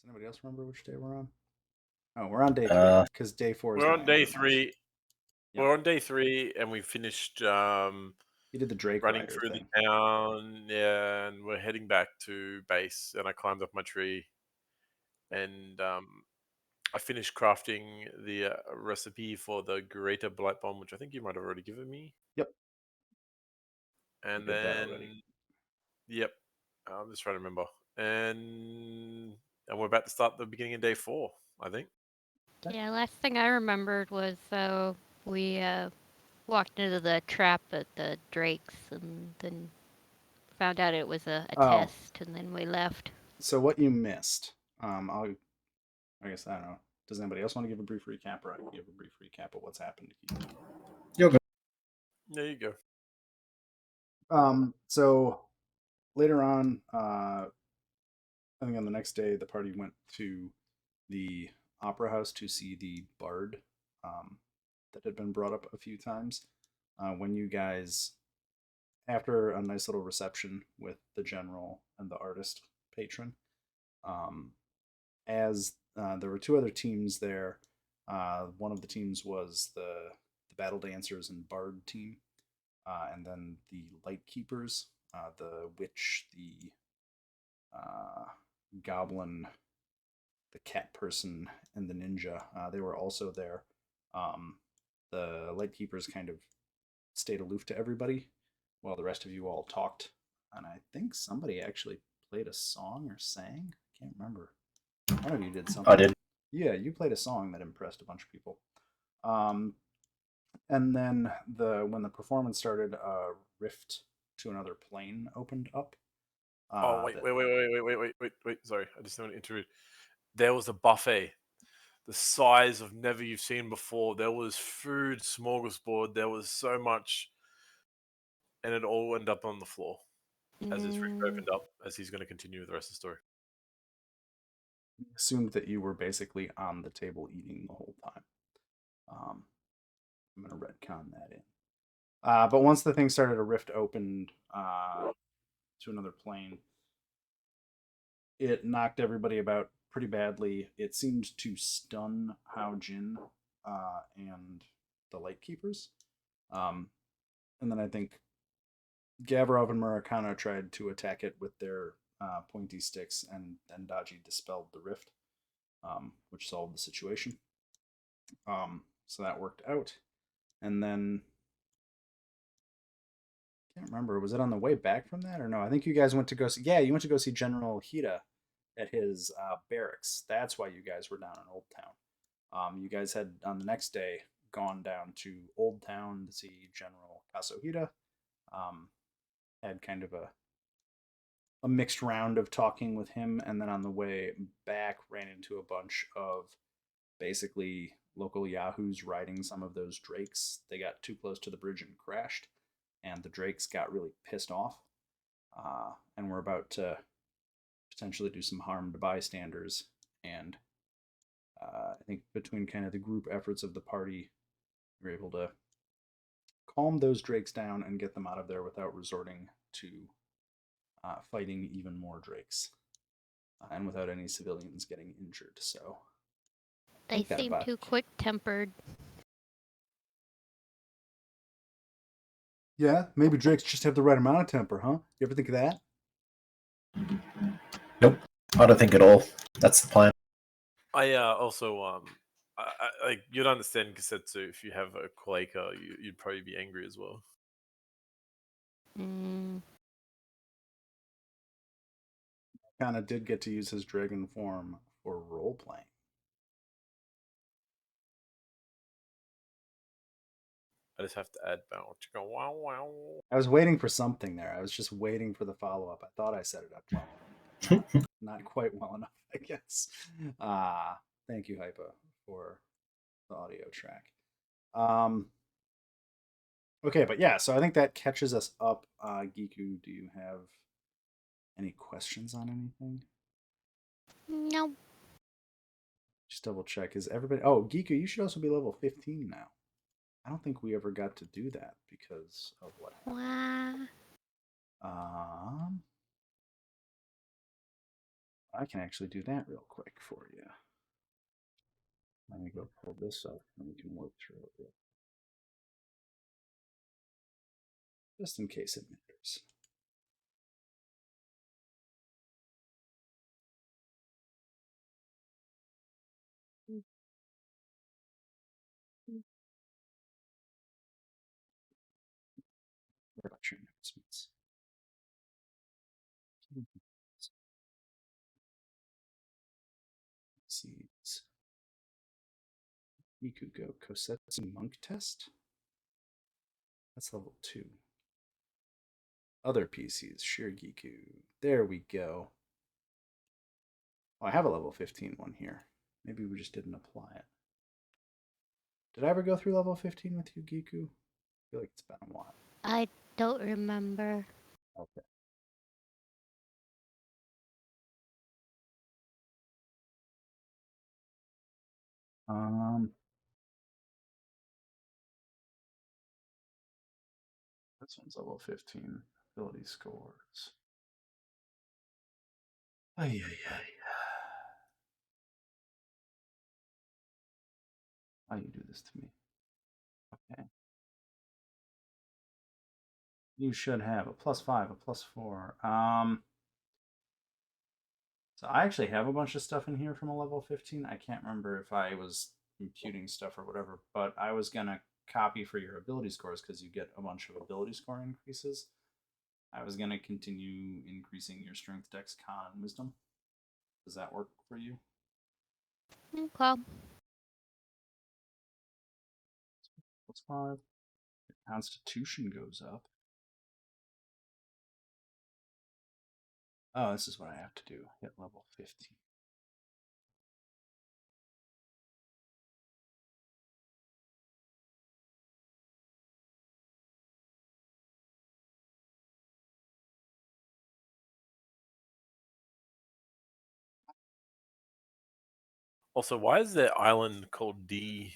anybody else remember which day we're on? Oh, we're on day 3 because day 4 is We're when on I day ended the month. 3. Yep. We're on day 3, and we finished You did the Drake running Rider through thing. the town. Yeah, and we're heading back to base. And I climbed up my tree, and I finished crafting the recipe for the Greater Blight Bomb, which I think you might have already given me. Yep. And Did that already. then, yep, I'm just trying to remember. And we're about to start the beginning of day 4, I think. Yeah, last thing I remembered was we walked into the trap at the Drakes and then found out it was a test, and then we left. So what you missed, I guess, I don't know. Does anybody else want to give a brief recap, or I can give a brief recap of what's happened? There you go. So later on, I think on the next day, the party went to the opera house to see the bard that had been brought up a few times. When you guys, after a nice little reception with the general and the artist patron, um, as there were two other teams there. One of the teams was the battle dancers and bard team, and then the light keepers, the witch, the goblin, the cat person, and the ninja. They were also there. The light keepers kind of stayed aloof to everybody while the rest of you all talked. And I think somebody actually played a song or sang. I can't remember. One of you did something. I did. Yeah, you played a song that impressed a bunch of people. And then when the performance started, a rift to another plane opened up. Wait. Sorry, I just want to interrupt. There was a buffet, the size of never you've seen before. There was food, smorgasbord. There was so much, and it all ended up on the floor as his rift opened up. As he's going to continue with the rest of the story. Assumed that you were basically on the table eating the whole time. I'm going to retcon that in. But once the thing started, a rift opened to another plane. It knocked everybody about pretty badly. It seemed to stun Hao Jin and the Light Keepers. And then I think Gavrov and Murakana tried to attack it with their pointy sticks, and then Daji dispelled the rift, which solved the situation. So that worked out. And then I can't remember. Was it on the way back from that or no? I think you guys went to go see. Yeah, you went to go see General Hida at his barracks. That's why you guys were down in Old Town. You guys had on the next day gone down to Old Town to see General Kazuhida. Had kind of a mixed round of talking with him, and then on the way back ran into a bunch of basically local yahoos riding some of those drakes. They got too close to the bridge and crashed, and the drakes got really pissed off, and were about to potentially do some harm to bystanders. And I think between kind of the group efforts of the party, we were able to calm those drakes down and get them out of there without resorting to fighting even more drakes, and without any civilians getting injured. So they seem too quick-tempered. Yeah, maybe drakes just have the right amount of temper, huh? You ever think of that? Nope, I don't think at all. That's the plan. I also I you'd understand Kasetsu if you have a Quaker, you'd probably be angry as well. Kind of did get to use his dragon form for role playing. I just have to add bow. Wow, wow. I was waiting for something there. I was just waiting for the follow up. I thought I set it up well. Not quite well enough, I guess. Thank you, Hypa, for the audio track. Okay, but yeah, so I think that catches us up. Giku, do you have any questions on anything? No. Just double check. Is everybody? Oh, Giku, you should also be level 15 now. I don't think we ever got to do that because of what happened. I can actually do that real quick for you. Let me go pull this up and we can work through it. Just in case it matters. What about your announcements? Seeds. Ikugo Kosetsu Monk Test. That's level 2. Other PCs, Shirigiku. There we go. Oh, I have a level 15 one here. Maybe we just didn't apply it. Did I ever go through level 15 with you, Giku? I feel like it's been a while. I don't remember. Okay. This one's level 15. Ability scores. Ay, ay, ay. Why you do this to me? Okay. You should have a +5, a +4. So I actually have a bunch of stuff in here from a level 15. I can't remember if I was imputing stuff or whatever, but I was gonna copy for your ability scores because you get a bunch of ability score increases. I was gonna continue increasing your strength, dex, con, and wisdom. Does that work for you? Okay. +5. Your constitution goes up. Oh, this is what I have to do. Hit level 15. Also, why is that island called D?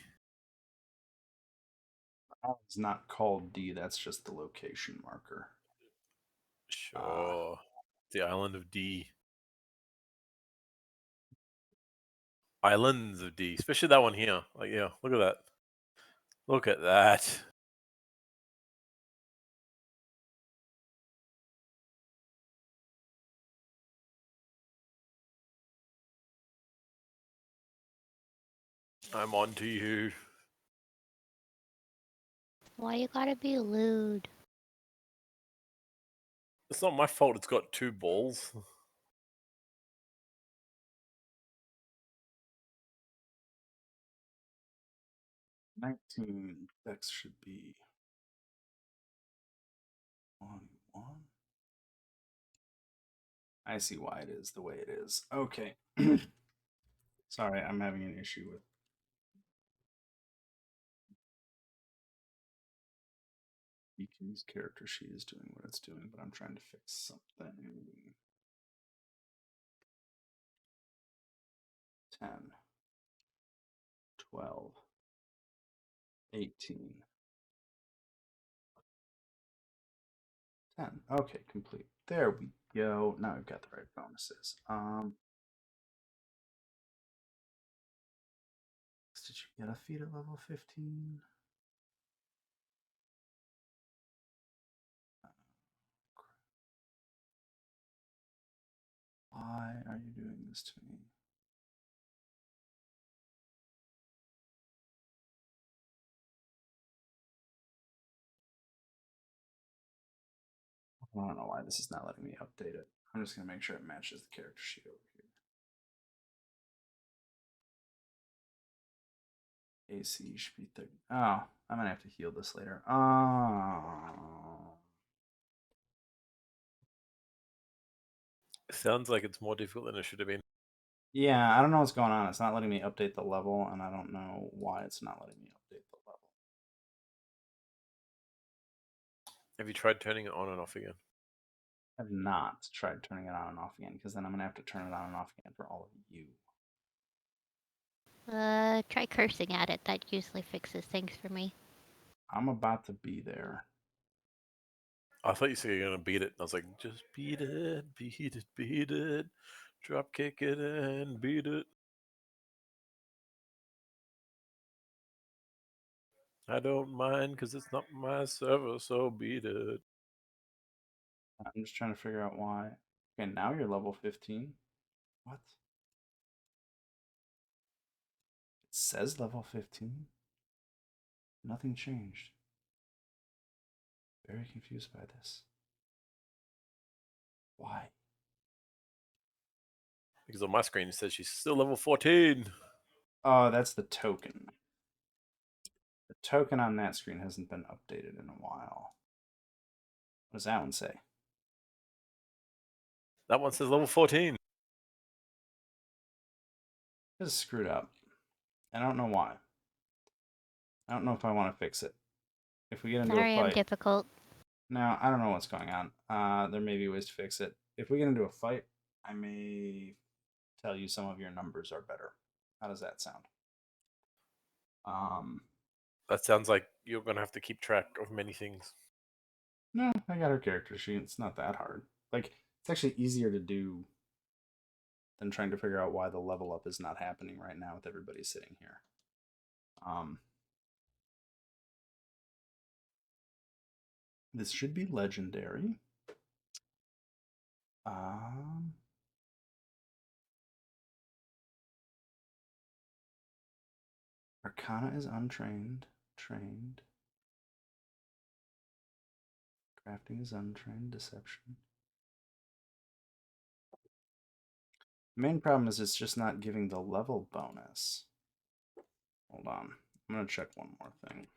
It's not called D, that's just the location marker. Sure. The island of D. Islands of D. Especially that one here. Like, yeah, look at that. Look at that. I'm on to you. Why you gotta be lewd? It's not my fault it's got 2 balls. $19. Dex should be 21. I see why it is the way it is. Okay. Sorry, I'm having an issue with EQ's character sheet is doing what it's doing, but I'm trying to fix something. 10, 12, 18, 10. Okay, complete. There we go. Now we've got the right bonuses. Did you get a feat at level 15? Why are you doing this to me? I don't know why this is not letting me update it. I'm just going to make sure it matches the character sheet over here. AC should be 30. Oh, I'm going to have to heal this later. It sounds like it's more difficult than it should have been. Yeah, I don't know what's going on. It's not letting me update the level, and I don't know why it's not letting me update the level. Have you tried turning it on and off again? I have not tried turning it on and off again, because then I'm going to have to turn it on and off again for all of you. Try cursing at it. That usually fixes things for me. I'm about to be there. I thought you said you were going to beat it. I was like, just beat it, beat it, beat it. Drop kick it and beat it. I don't mind because it's not my server, so beat it. I'm just trying to figure out why. Okay, now you're level 15. What? It says level 15. Nothing changed. Very confused by this. Why? Because on my screen it says she's still level 14. Oh, that's the token. The token on that screen hasn't been updated in a while. What does that one say? That one says level 14. This is screwed up. I don't know why. I don't know if I want to fix it. If we get into Sorry, a fight... I'm difficult. No, I don't know what's going on. There may be ways to fix it. If we get into a fight, I may tell you some of your numbers are better. How does that sound? That sounds like you're going to have to keep track of many things. No, I got her character sheet. It's not that hard. Like, it's actually easier to do than trying to figure out why the level up is not happening right now with everybody sitting here. This should be legendary. Arcana is untrained. Trained. Crafting is untrained. Deception. The main problem is it's just not giving the level bonus. Hold on. I'm going to check one more thing.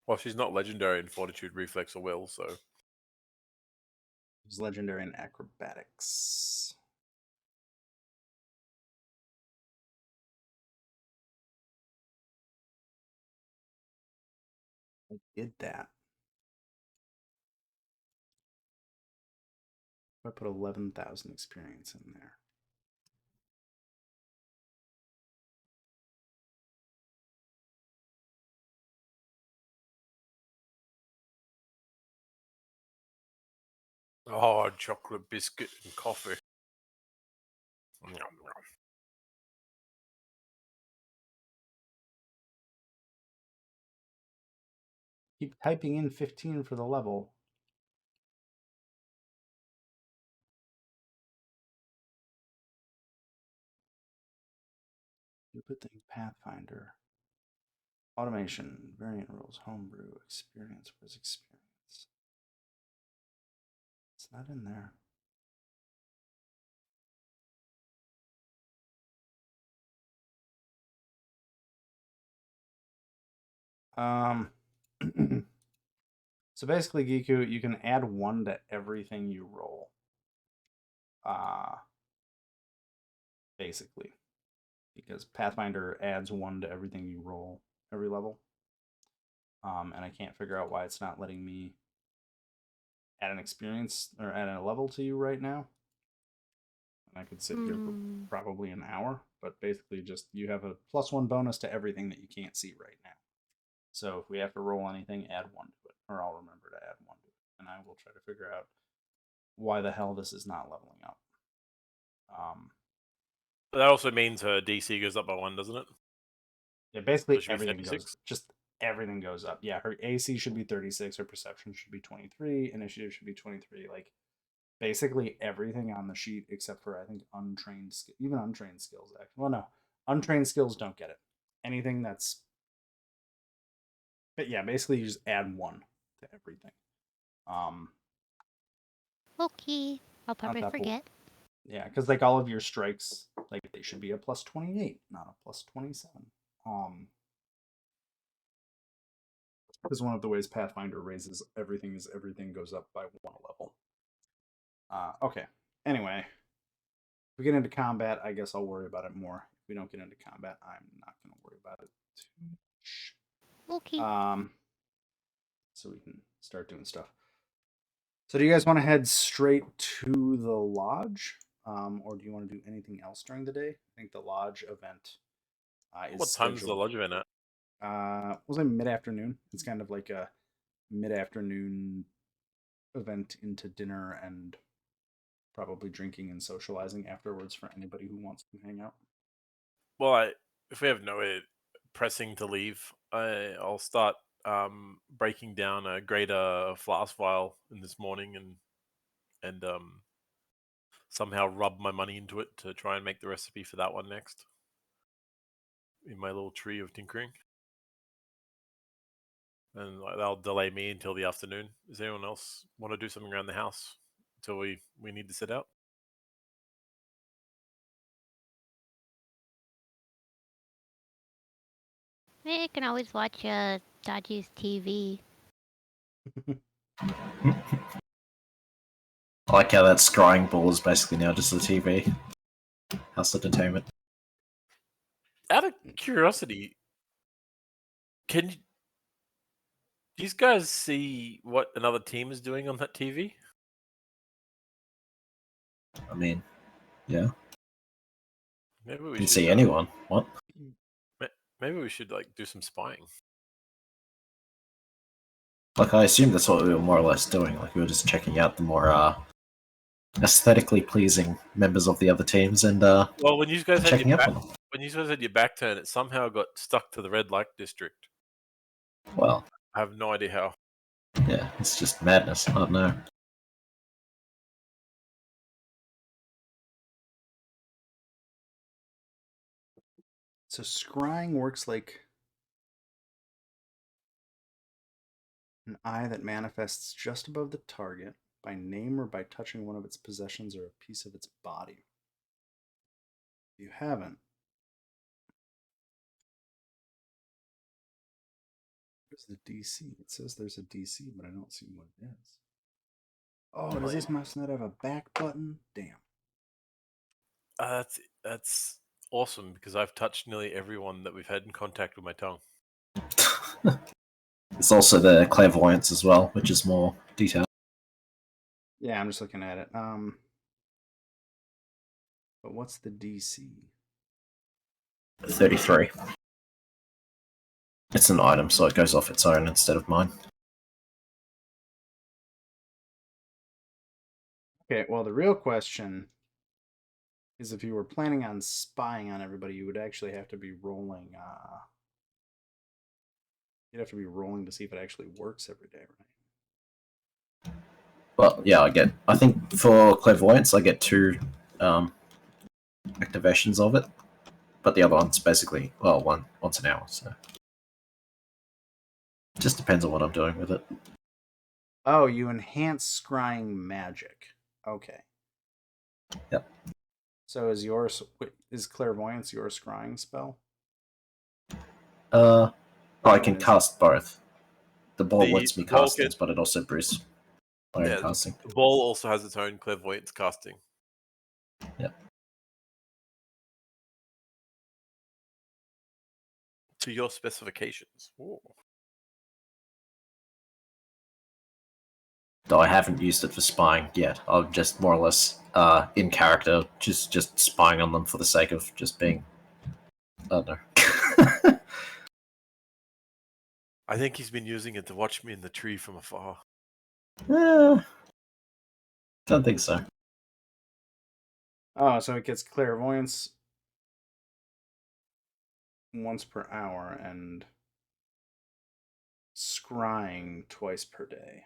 Well, she's not legendary in Fortitude, Reflex, or Will, so... She's legendary in Acrobatics. I did that. I put 11,000 experience in there. Oh, chocolate biscuit and coffee. Keep typing in 15 for the level. Stupid thing, Pathfinder. Automation, variant rules, homebrew, experience. Where's experience? It's not in there. So basically, Giku, you can add 1 to everything you roll. Basically. Because Pathfinder adds 1 to everything you roll every level. And I can't figure out why it's not letting me add an experience or add a level to you right now. And I could sit here for probably an hour, but basically just you have a +1 bonus to everything that you can't see right now. So if we have to roll anything, add 1 to it, or I'll remember to add 1 to it, and I will try to figure out why the hell this is not leveling up. But that also means her DC goes up by 1, doesn't it? Yeah, basically So everything goes. Just everything goes up. Yeah, her AC should be 36, her perception should be 23, initiative should be 23. Like basically everything on the sheet except for I think untrained, even untrained skills. Actually, well, no, untrained skills don't get it. Anything that's, but yeah, basically you just add 1 to everything. Okay, I'll probably forget. Yeah, because like all of your strikes, like they should be a +28, not a +27. Because one of the ways Pathfinder raises everything is everything goes up by 1 level. Okay. Anyway, if we get into combat, I guess I'll worry about it more. If we don't get into combat, I'm not going to worry about it too much. Okay. So we can start doing stuff. So do you guys want to head straight to the lodge? Or do you want to do anything else during the day? I think the lodge event is What time's the lodge event at? Was it mid-afternoon? It's kind of like a mid-afternoon event into dinner and probably drinking and socializing afterwards for anybody who wants to hang out. Well, if we have nowhere pressing to leave, I'll start breaking down a greater flask vial in this morning and somehow rub my money into it to try and make the recipe for that one next in my little tree of tinkering. And that'll delay me until the afternoon. Does anyone else want to do something around the house until we need to sit out? You can always watch Dodgy's TV. I like how that scrying ball is basically now just a TV. House entertainment. Out of curiosity, can you guys see what another team is doing on that TV? I mean, yeah. Maybe we You can should see anyone. What? Maybe we should do some spying. Like, I assume that's what we were more or less doing. Like, we were just checking out the more aesthetically pleasing members of the other teams and well, when you guys had checking your up back, on them. when you guys had your back turn, it somehow got stuck to the red light district. Well, I have no idea how. yeah, it's just madness. I don't know. So scrying works like an eye that manifests just above the target by name or by touching one of its possessions or a piece of its body. If you haven't, where's the DC? It says there's a DC, but I don't see what it is. Oh, does this mouse not have a back button? Damn. That's awesome because I've touched nearly everyone that we've had in contact with my tongue. It's also the clairvoyance as well, which is more detailed. Yeah, I'm just looking at it. But what's the DC? 33. It's an item, so it goes off its own instead of mine. Okay, well, the real question is if you were planning on spying on everybody, you would actually have to be rolling. You'd have to be rolling to see if it actually works every day, right? Well, yeah, I think for clairvoyance, I get 2 activations of it, but the other one's basically, one once an hour, so. It just depends on what I'm doing with it. Oh, you enhance scrying magic. Okay. Yep. So is clairvoyance your scrying spell? I can cast both. The ball lets me cast things, but it also boosts my own casting. The ball also has its own clairvoyance casting. Yep. To your specifications. Ooh. Though I haven't used it for spying yet. I'm just more or less in character, just spying on them for the sake of just being. I don't know. I think he's been using it to watch me in the tree from afar. Don't think so. Oh, so it gets clairvoyance once per hour and scrying twice per day.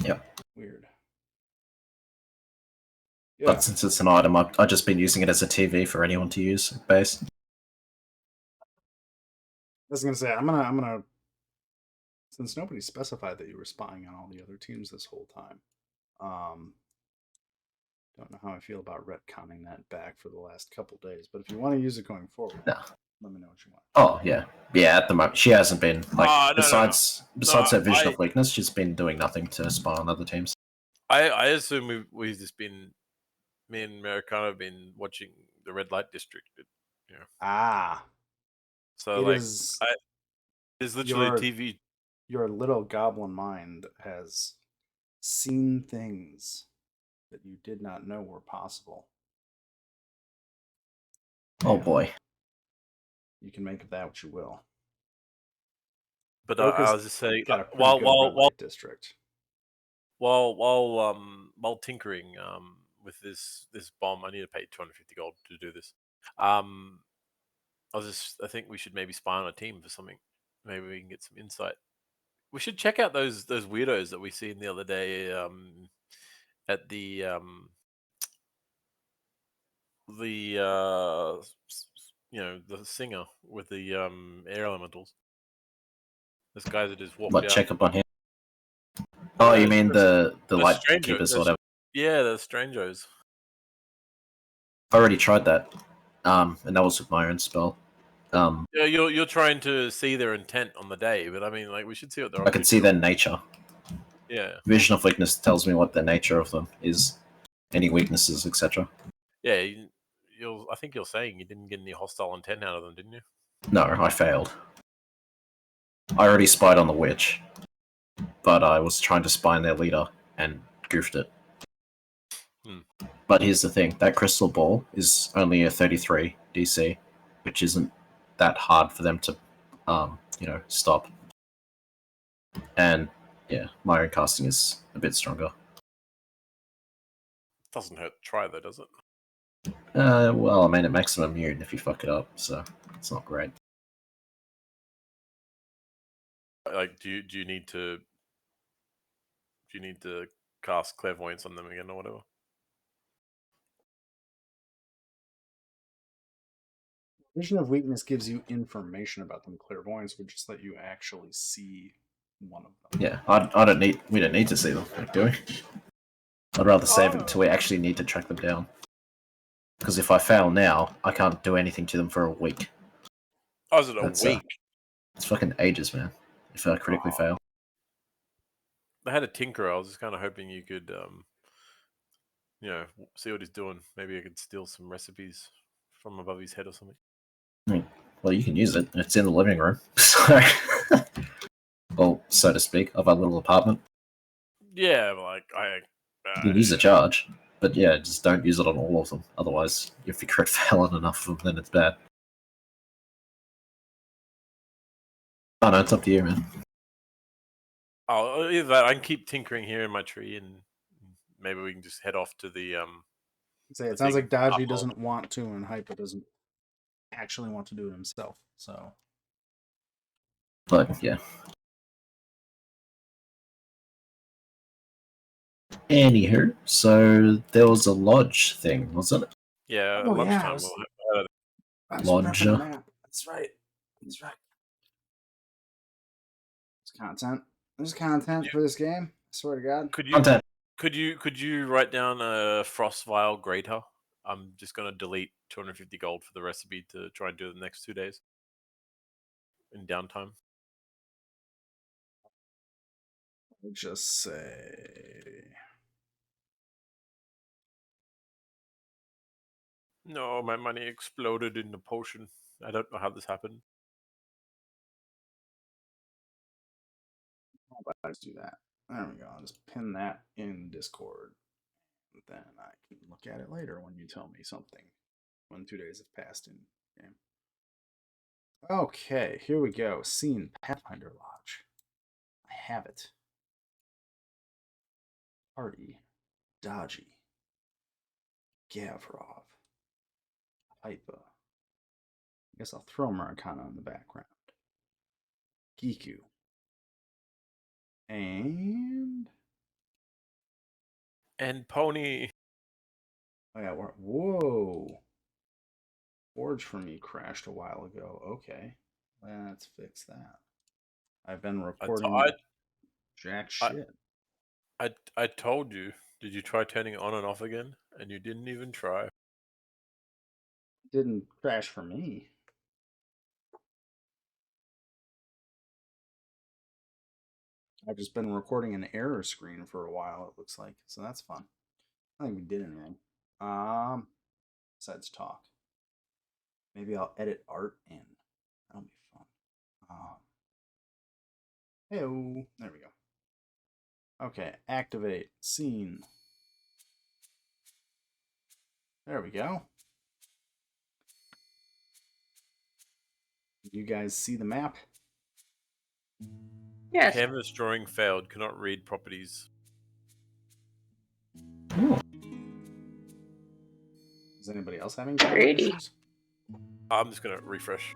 Yep. Weird. Yeah. But since it's an item, I've just been using it as a TV for anyone to use at base. I was gonna say I'm gonna since nobody specified that you were spying on all the other teams this whole time. Don't know how I feel about retconning that back for the last couple days, but if you want to use it going forward, let me know what you want. Oh yeah. At the moment she hasn't been besides her vision of weakness, she's been doing nothing to spy on other teams. I assume we've just been, me and Americano have been watching the red light district. So it's literally TV. Your little goblin mind has seen things that you did not know were possible. Oh boy. You can make of that what you will. But I was just saying, got a pretty good red light district. While while tinkering with this bomb, I need to pay 250 gold to do this. I think we should maybe spy on a team for something. Maybe we can get some insight. We should check out those weirdos that we seen the other day at the the singer with the air elementals. This guy that just walked What, out. check up on him? Oh, Yeah, you mean the light stranger, keepers or whatever? Yeah, the strangers. I already tried that, and that was with my own spell. Yeah, you're trying to see their intent on the day, but I mean, like, we should see what they're up I to. can see their nature. Yeah. Vision of weakness tells me what the nature of them is, any weaknesses, etc. Yeah, I think you're saying you didn't get any hostile intent out of them, didn't you? No, I failed. I already spied on the witch, but I was trying to spy on their leader and goofed it. But here's the thing, that crystal ball is only a 33 DC, which isn't that hard for them to, stop. And, yeah, my own casting is a bit stronger. Doesn't hurt to try, though, does it? Well, I mean, it makes them immune if you fuck it up, so it's not great. Like, do you need to cast clairvoyance on them again or whatever? Vision of weakness gives you information about them. Clairvoyance would just let you actually see one of them. Yeah, we don't need to see them, do we? I'd rather save it until we actually need to track them down. Because if I fail now, I can't do anything to them for a week. Oh, is it a week? It's fucking ages, man. If I critically fail. I had a tinker. I was just kind of hoping you could, see what he's doing. Maybe I could steal some recipes from above his head or something. Well, you can use it. It's in the living room. So, well, so to speak, of our little apartment. Yeah, like you can use the charge, but yeah, just don't use it on all of them. Otherwise, if you crit fail on enough of them, then it's bad. Oh no, it's up to you, man. Oh, either that, I can keep tinkering here in my tree, and maybe we can just head off to the it sounds like Dodgy doesn't want to, and Hyper doesn't actually want to do it himself. So, but yeah. Anywho, so there was a lodge thing, wasn't it? Yeah, lunchtime. Lodge. That's right. That's right. There's content for this game. I swear to God. Could you write down a frost vial grater? I'm just gonna delete 250 gold for the recipe to try and do it the next 2 days in downtime. I'll just say. No, my money exploded in the potion. I don't know how this happened. I'll just do that. There we go. I'll just pin that in Discord. Then I can look at it later when you tell me something. When 2 days have passed in game. Okay, here we go. Scene Pathfinder Lodge. I have it. Party. Dodgy. Gavrov. Hypa. I guess I'll throw Maracana in the background. Giku. And Pony. Oh yeah, whoa. Forge for me crashed a while ago. Okay. Let's fix that. I've been recording jack shit. I told you. Did you try turning it on and off again? And you didn't even try. Didn't crash for me. I've just been recording an error screen for a while, it looks like. So that's fun. I think we did anything. Besides talk. Maybe I'll edit art in. That'll be fun. Hey-o. There we go. Okay, activate scene. There we go. You guys see the map? Yes. Canvas drawing failed. Cannot read properties. Ooh. Is anybody else having Pretty. issues? I'm just gonna refresh.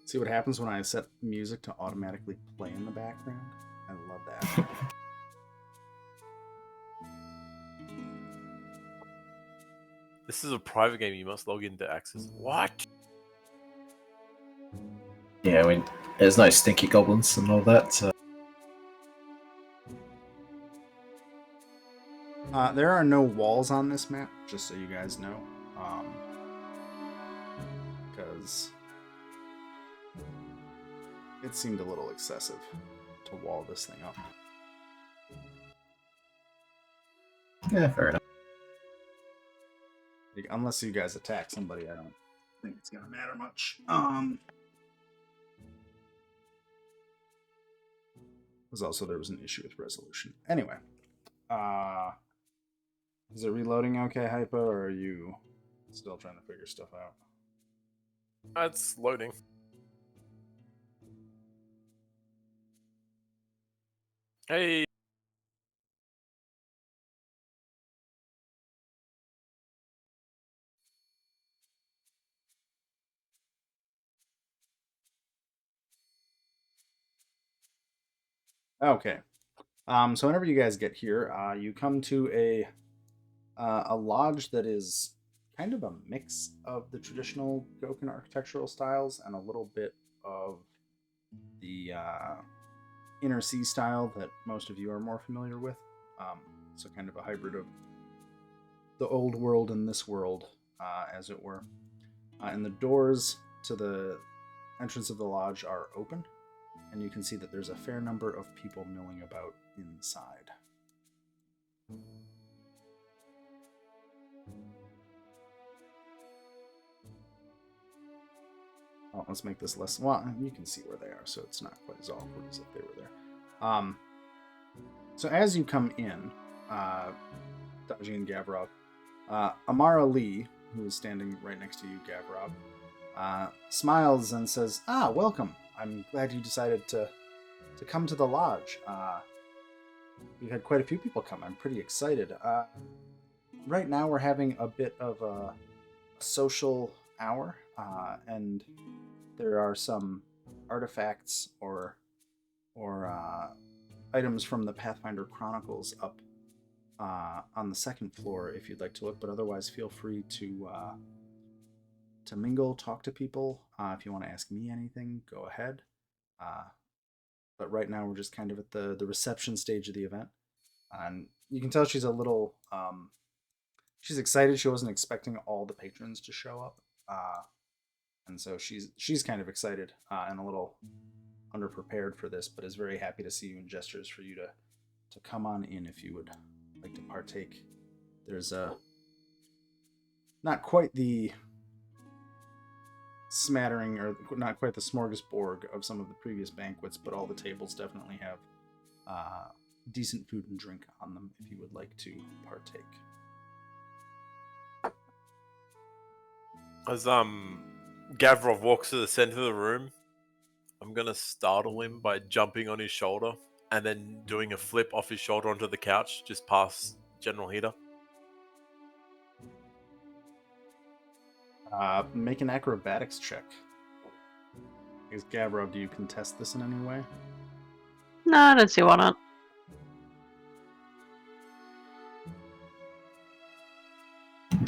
See what happens when I set music to automatically play in the background? I love that. This is a private game. You must log in to access. What? Yeah, I mean, there's no stinky goblins and all that, so... There are no walls on this map, just so you guys know. Because it seemed a little excessive to wall this thing up. Yeah, fair enough. Unless you guys attack somebody, I don't think it's gonna matter much. There was an issue with resolution. Anyway, is it reloading okay, Hypo, or are you still trying to figure stuff out? It's loading. Hey. Okay. So whenever you guys get here, you come to a lodge that is kind of a mix of the traditional Goken architectural styles and a little bit of the inner sea style that most of you are more familiar with. So kind of a hybrid of the old world and this world, as it were. And the doors to the entrance of the lodge are open, and you can see that there's a fair number of people milling about inside. Well, let's make this less... Well, you can see where they are, so it's not quite as awkward as if they were there. So as you come in, Daji and Gavrov, Amara Lee, who is standing right next to you, Gavrov, smiles and says, welcome. I'm glad you decided to come to the lodge. We've had quite a few people come. I'm pretty excited. Right now we're having a bit of a social hour, and there are some artifacts or items from the Pathfinder Chronicles up on the second floor if you'd like to look, but otherwise feel free to mingle, talk to people. If you want to ask me anything, go ahead. But right now we're just kind of at the reception stage of the event. And you can tell she's a little... she's excited. She wasn't expecting all the patrons to show up. And so she's kind of excited and a little underprepared for this, but is very happy to see you and gestures for you to come on in if you would like to partake. There's not quite the smattering, or not quite the smorgasbord of some of the previous banquets, but all the tables definitely have decent food and drink on them if you would like to partake. As Gavrov walks to the center of the room, I'm gonna startle him by jumping on his shoulder and then doing a flip off his shoulder onto the couch just past General Heater. Make an acrobatics check. Gavrov, do you contest this in any way? No, I don't see why not.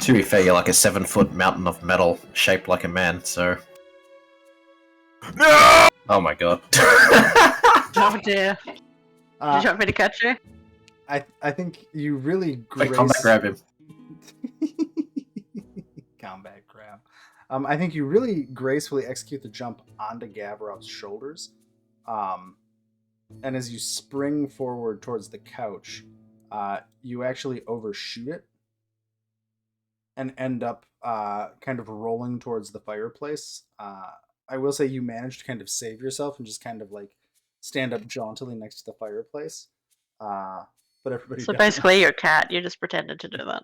To be fair, you're like a 7-foot mountain of metal shaped like a man, so... No! Oh my god. Oh dear. Did you want me to catch you? I think you really Wait, combat grab him. Combat grab. I think you really gracefully execute the jump onto Gavrov's shoulders. And as you spring forward towards the couch, you actually overshoot it and end up kind of rolling towards the fireplace. I will say you managed to kind of save yourself and just kind of like stand up jauntily next to the fireplace. But everybody. So basically, you're a cat. You just pretended to do that.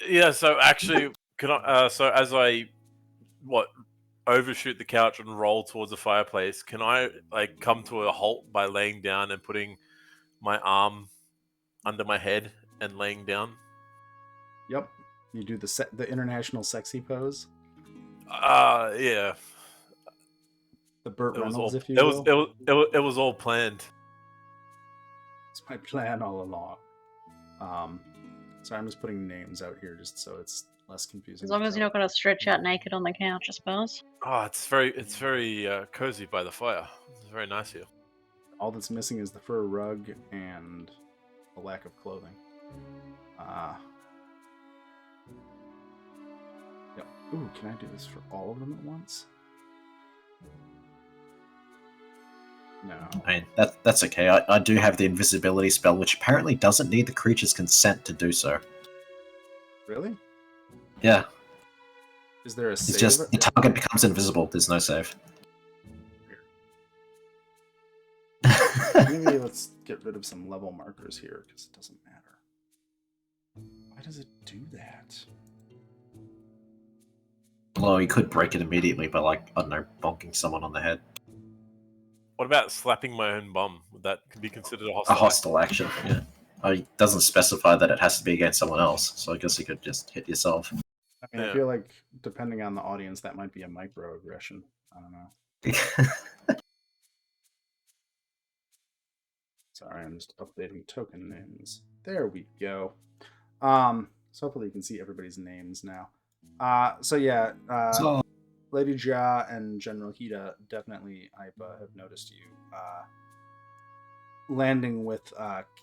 Yeah. So actually, can I? So as I overshoot the couch and roll towards the fireplace, can I like come to a halt by laying down and putting my arm under my head and laying down? Yep. You do the international sexy pose. Yeah. The Burt It was Reynolds, all. if you It was. will. It was all planned. It's my plan all along. So I'm just putting names out here just so it's less confusing. As long as you're not going to stretch out naked on the couch, I suppose. Oh, it's very cozy by the fire. It's very nice here. All that's missing is the fur rug and a lack of clothing. Yep. Ooh, can I do this for all of them at once? No. I mean, that's okay. I do have the invisibility spell, which apparently doesn't need the creature's consent to do so. Really? Yeah. Is there a It's save? just the target becomes invisible. There's no save. Maybe let's get rid of some level markers here because it doesn't matter. Why does it do that? Well, you could break it immediately by, like, I don't know, bonking someone on the head. What about slapping my own bum? Would that be considered a A hostile? hostile action, yeah. It doesn't specify that it has to be against someone else, so I guess you could just hit yourself. I mean, Yeah. I feel like depending on the audience, that might be a microaggression. I don't know. Sorry, I'm just updating token names. There we go. So hopefully you can see everybody's names now. So yeah, So, Lady Ja and General Hida definitely have noticed you landing with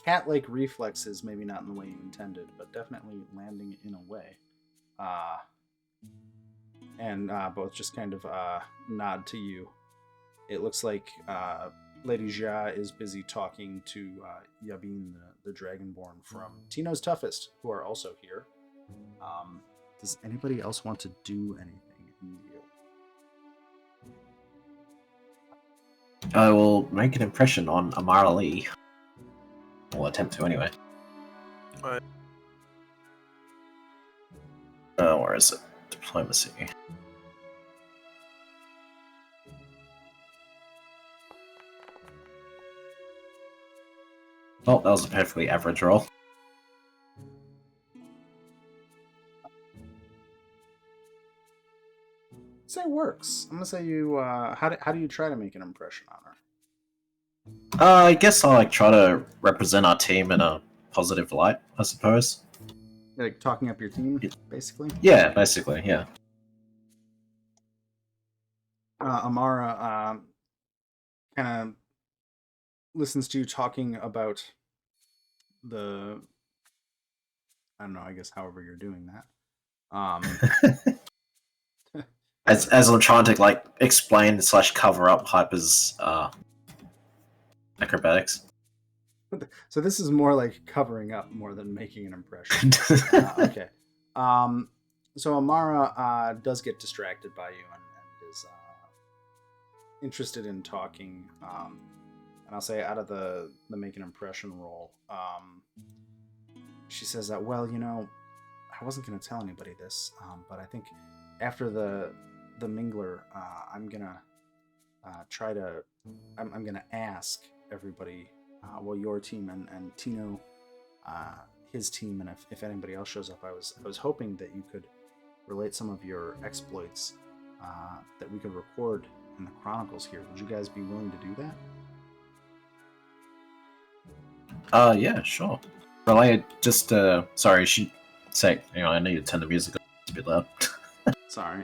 cat-like reflexes, maybe not in the way you intended, but definitely landing in a way. And both just kind of nod to you. It looks like Lady Jia is busy talking to Yabin, the Dragonborn from Tino's Toughest, who are also here. Does anybody else want to do anything immediately? I will make an impression on Amara Lee. Or attempt to, anyway. Right. Where is it? Diplomacy. Oh, that was a perfectly average roll. Say works. I'm gonna say you. How do you try to make an impression on her? I guess I'll try to represent our team in a positive light, I suppose. Like talking up your team, basically. Yeah, basically, yeah. Amara kind of listens to you talking about the. I don't know. I guess however you're doing that. As I'm trying to explain / cover up Hyper's acrobatics. So this is more like covering up more than making an impression. Okay. So Amara does get distracted by you and is interested in talking. And I'll say out of the make an impression roll, she says that, well, I wasn't going to tell anybody this, but I think after the Mingler, I'm gonna try to. I'm gonna ask everybody, well, your team and Tino, his team, and if anybody else shows up, I was hoping that you could relate some of your exploits that we could record in the chronicles here. Would you guys be willing to do that? Yeah, sure. Well, I just sorry, I need to turn the music up. It's a bit loud. Sorry,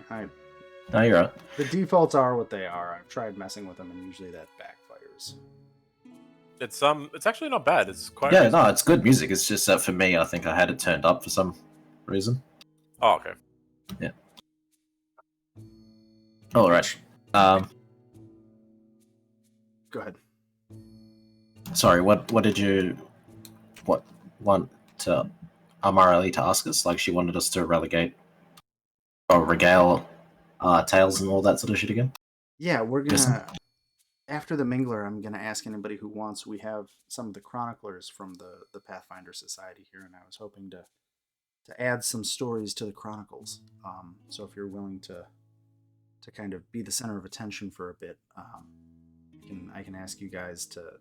No, you're right. the defaults are what they are. I've tried messing with them, and usually that backfires. It's actually not bad. It's quite. Yeah, no, it's good music. It's just that for me, I think I had it turned up for some reason. Oh, okay. Yeah. All right. Go ahead. Sorry. What did you want Amara Lee to ask us? Like she wanted us to relegate or regale tales and all that sort of shit again? Yeah, we're gonna after the Mingler. I'm gonna ask anybody who wants. We have some of the chroniclers from the Pathfinder Society here, and I was hoping to add some stories to the chronicles. So if you're willing to to kind of be the center of attention for a bit, I can ask you guys to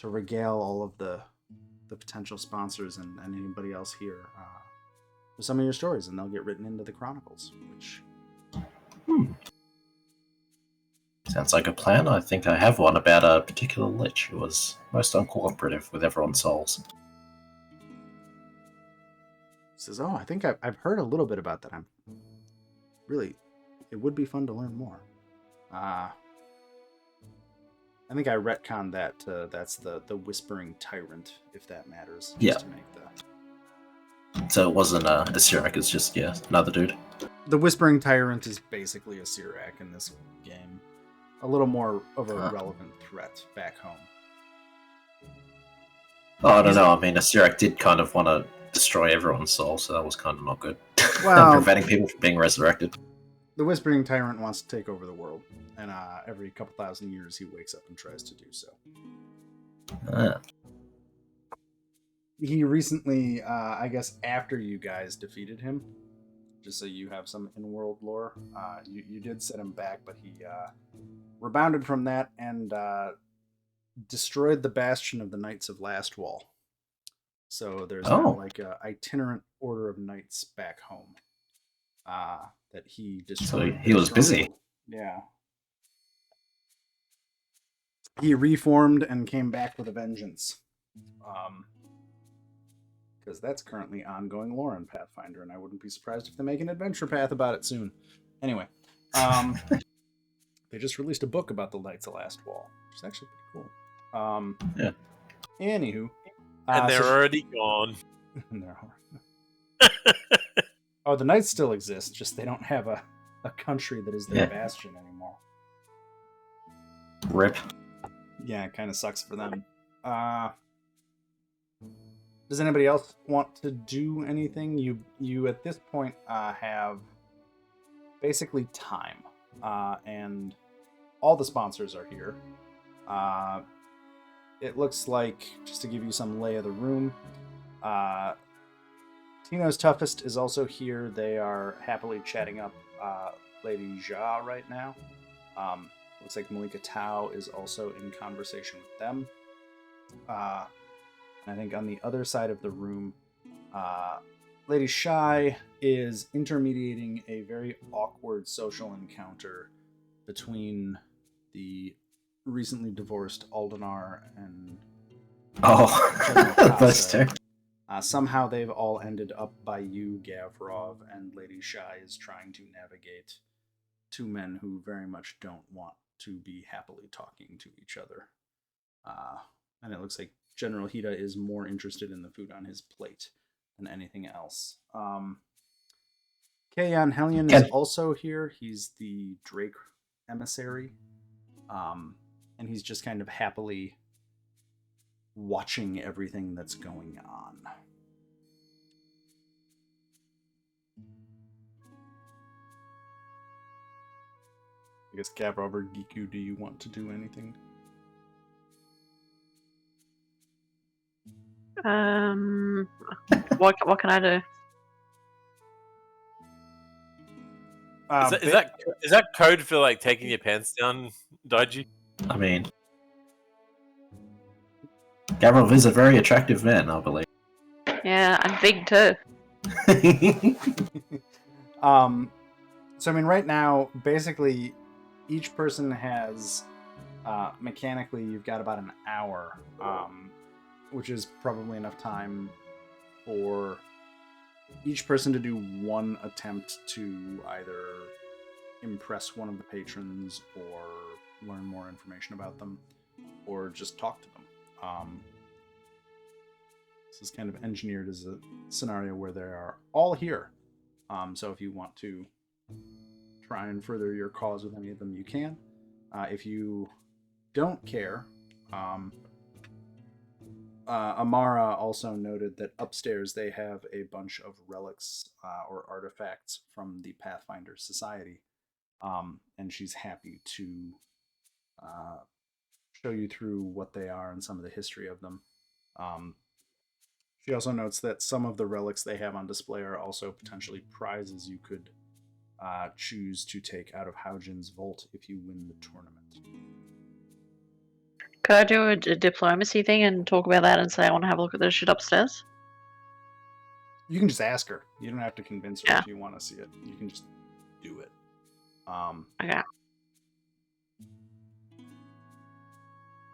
regale all of the potential sponsors and anybody else here with some of your stories, and they'll get written into the chronicles. Which Sounds like a plan. I think I have one about a particular lich who was most uncooperative with everyone's souls. says, "Oh, I think I've heard a little bit about that. It would be fun to learn more." I think I retconned that to that's the Whispering Tyrant, if that matters. Yeah. Just to make So it wasn't a Sirak, it's just, another dude. The Whispering Tyrant is basically a Sirak in this game. A little more of a relevant threat back home. Oh, I don't know. I mean, a Sirak did kind of want to destroy everyone's soul, so that was kind of not good. Well, preventing people from being resurrected. The Whispering Tyrant wants to take over the world, and every couple thousand years he wakes up and tries to do so. He recently, I guess after you guys defeated him, just so you have some in-world lore, you did set him back, but he rebounded from that and destroyed the bastion of the Knights of Lastwall. So there's now like a itinerant order of knights back home that he destroyed. So he was busy. Yeah. He reformed and came back with a vengeance. Because that's currently ongoing lore in Pathfinder, and I wouldn't be surprised if they make an adventure path about it soon. Anyway, they just released a book about the Knights of Lastwall, which is actually pretty cool. Yeah. Anywho. And they're already gone. Oh, the Knights still exist, just they don't have a country that is their bastion anymore. RIP. Yeah, it kind of sucks for them. Does anybody else want to do anything? You at this point have basically time, and all the sponsors are here. It looks like, just to give you some lay of the room, Tino's Toughest is also here. They are happily chatting up Lady Jia right now. Looks like Malika Tao is also in conversation with them. And I think on the other side of the room, Lady Shy is intermediating a very awkward social encounter between the recently divorced Aldenar and those two. Somehow they've all ended up by you, Gavrov, and Lady Shy is trying to navigate two men who very much don't want to be happily talking to each other. And it looks like General Hida is more interested in the food on his plate than anything else. Kayan Hellion is also here. He's the Drake emissary. And he's just kind of happily watching everything that's going on. I guess Gavrov or Giku, do you want to do anything? What can I do? Is that code for like taking your pants down, Daiji? I mean, Gavrov is a very attractive man, I believe. Yeah, I'm big too. So I mean, right now, basically, each person has mechanically, you've got about an hour, which is probably enough time for each person to do one attempt to either impress one of the patrons or learn more information about them or just talk to them. This is kind of engineered as a scenario where they are all here. So if you want to try and further your cause with any of them, you can. If you don't care, Amara also noted that upstairs they have a bunch of relics or artifacts from the Pathfinder Society, and she's happy to show you through what they are and some of the history of them. She also notes that some of the relics they have on display are also potentially prizes you could choose to take out of Haujin's vault if you win the tournament. Could I do a diplomacy thing and talk about that and say I want to have a look at the shit upstairs? You can just ask her. You don't have to convince her Yeah. if you want to see it. You can just do it. Okay.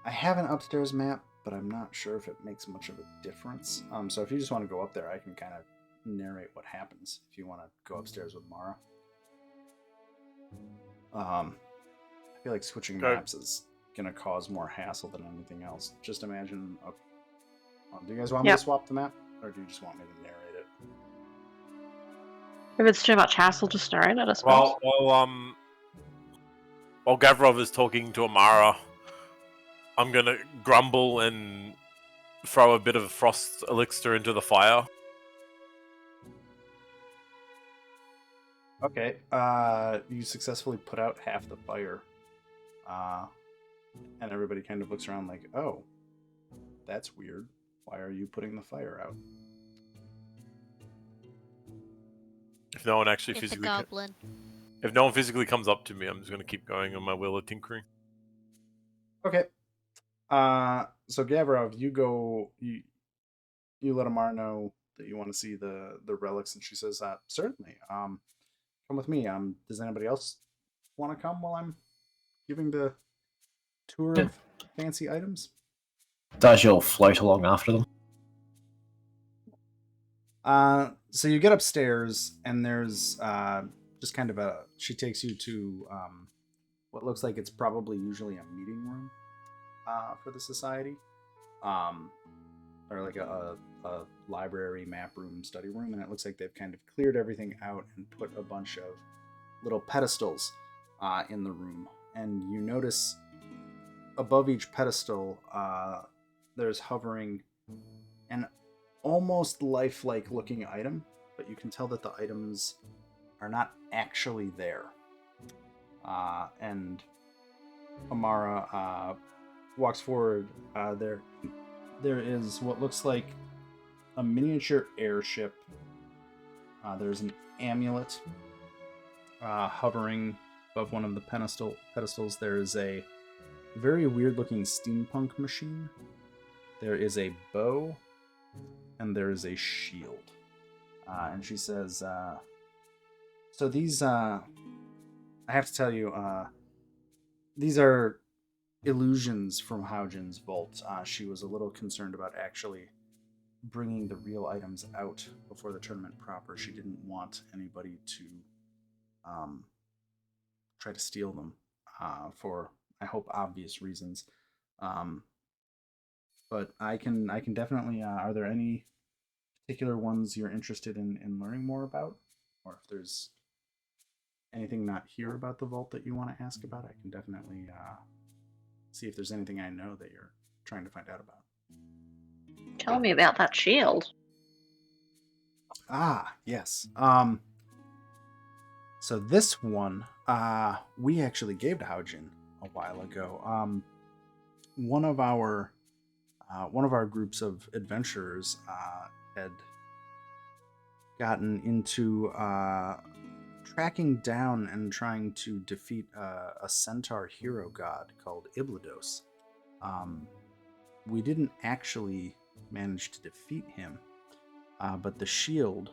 I have an upstairs map, but I'm not sure if it makes much of a difference. So if you just want to go up there, I can kind of narrate what happens if you want to go upstairs with Mara. I feel like switching maps is going to cause more hassle than anything else. Just imagine... do you guys want me to swap the map? Or do you just want me to narrate it? If it's too much hassle, just narrate it, I suppose. While Gavrov is talking to Amara, I'm going to grumble and throw a bit of frost elixir into the fire. Okay, you successfully put out half the fire. And everybody kind of looks around like, oh, that's weird. Why are you putting the fire out? If no one actually It's a physically... goblin. If no one physically comes up to me, I'm just going to keep going on my wheel of tinkering. Okay. So Gavrov, you go. You let Amar know that you want to see the relics, and she says, "Certainly. Come with me. Does anybody else want to come while I'm giving the tour of fancy items?" Dajil float along after them. So you get upstairs, and there's just kind of she takes you to what looks like it's probably usually a meeting room for the society, or like a library, map room, study room, and it looks like they've kind of cleared everything out and put a bunch of little pedestals in the room. And you notice above each pedestal there's hovering an almost lifelike looking item, but you can tell that the items are not actually there. And Amara walks forward. There is what looks like a miniature airship. There's an amulet hovering above one of the pedestals. There is a very weird looking steampunk machine. There is a bow, and there is a shield. And she says, so these, I have to tell you, these are illusions from Haujin's vault. She was a little concerned about actually bringing the real items out before the tournament proper. She didn't want anybody to try to steal them for, I hope, obvious reasons. But I can definitely. Are there any particular ones you're interested in learning more about, or if there's anything not here about the vault that you want to ask about, I can definitely see if there's anything I know that you're trying to find out about. Tell me about that shield. Yes. So this one, we actually gave to Haujin a while ago. One of our groups of adventurers had gotten into tracking down and trying to defeat a centaur hero god called Iblados. We didn't actually manage to defeat him, but the shield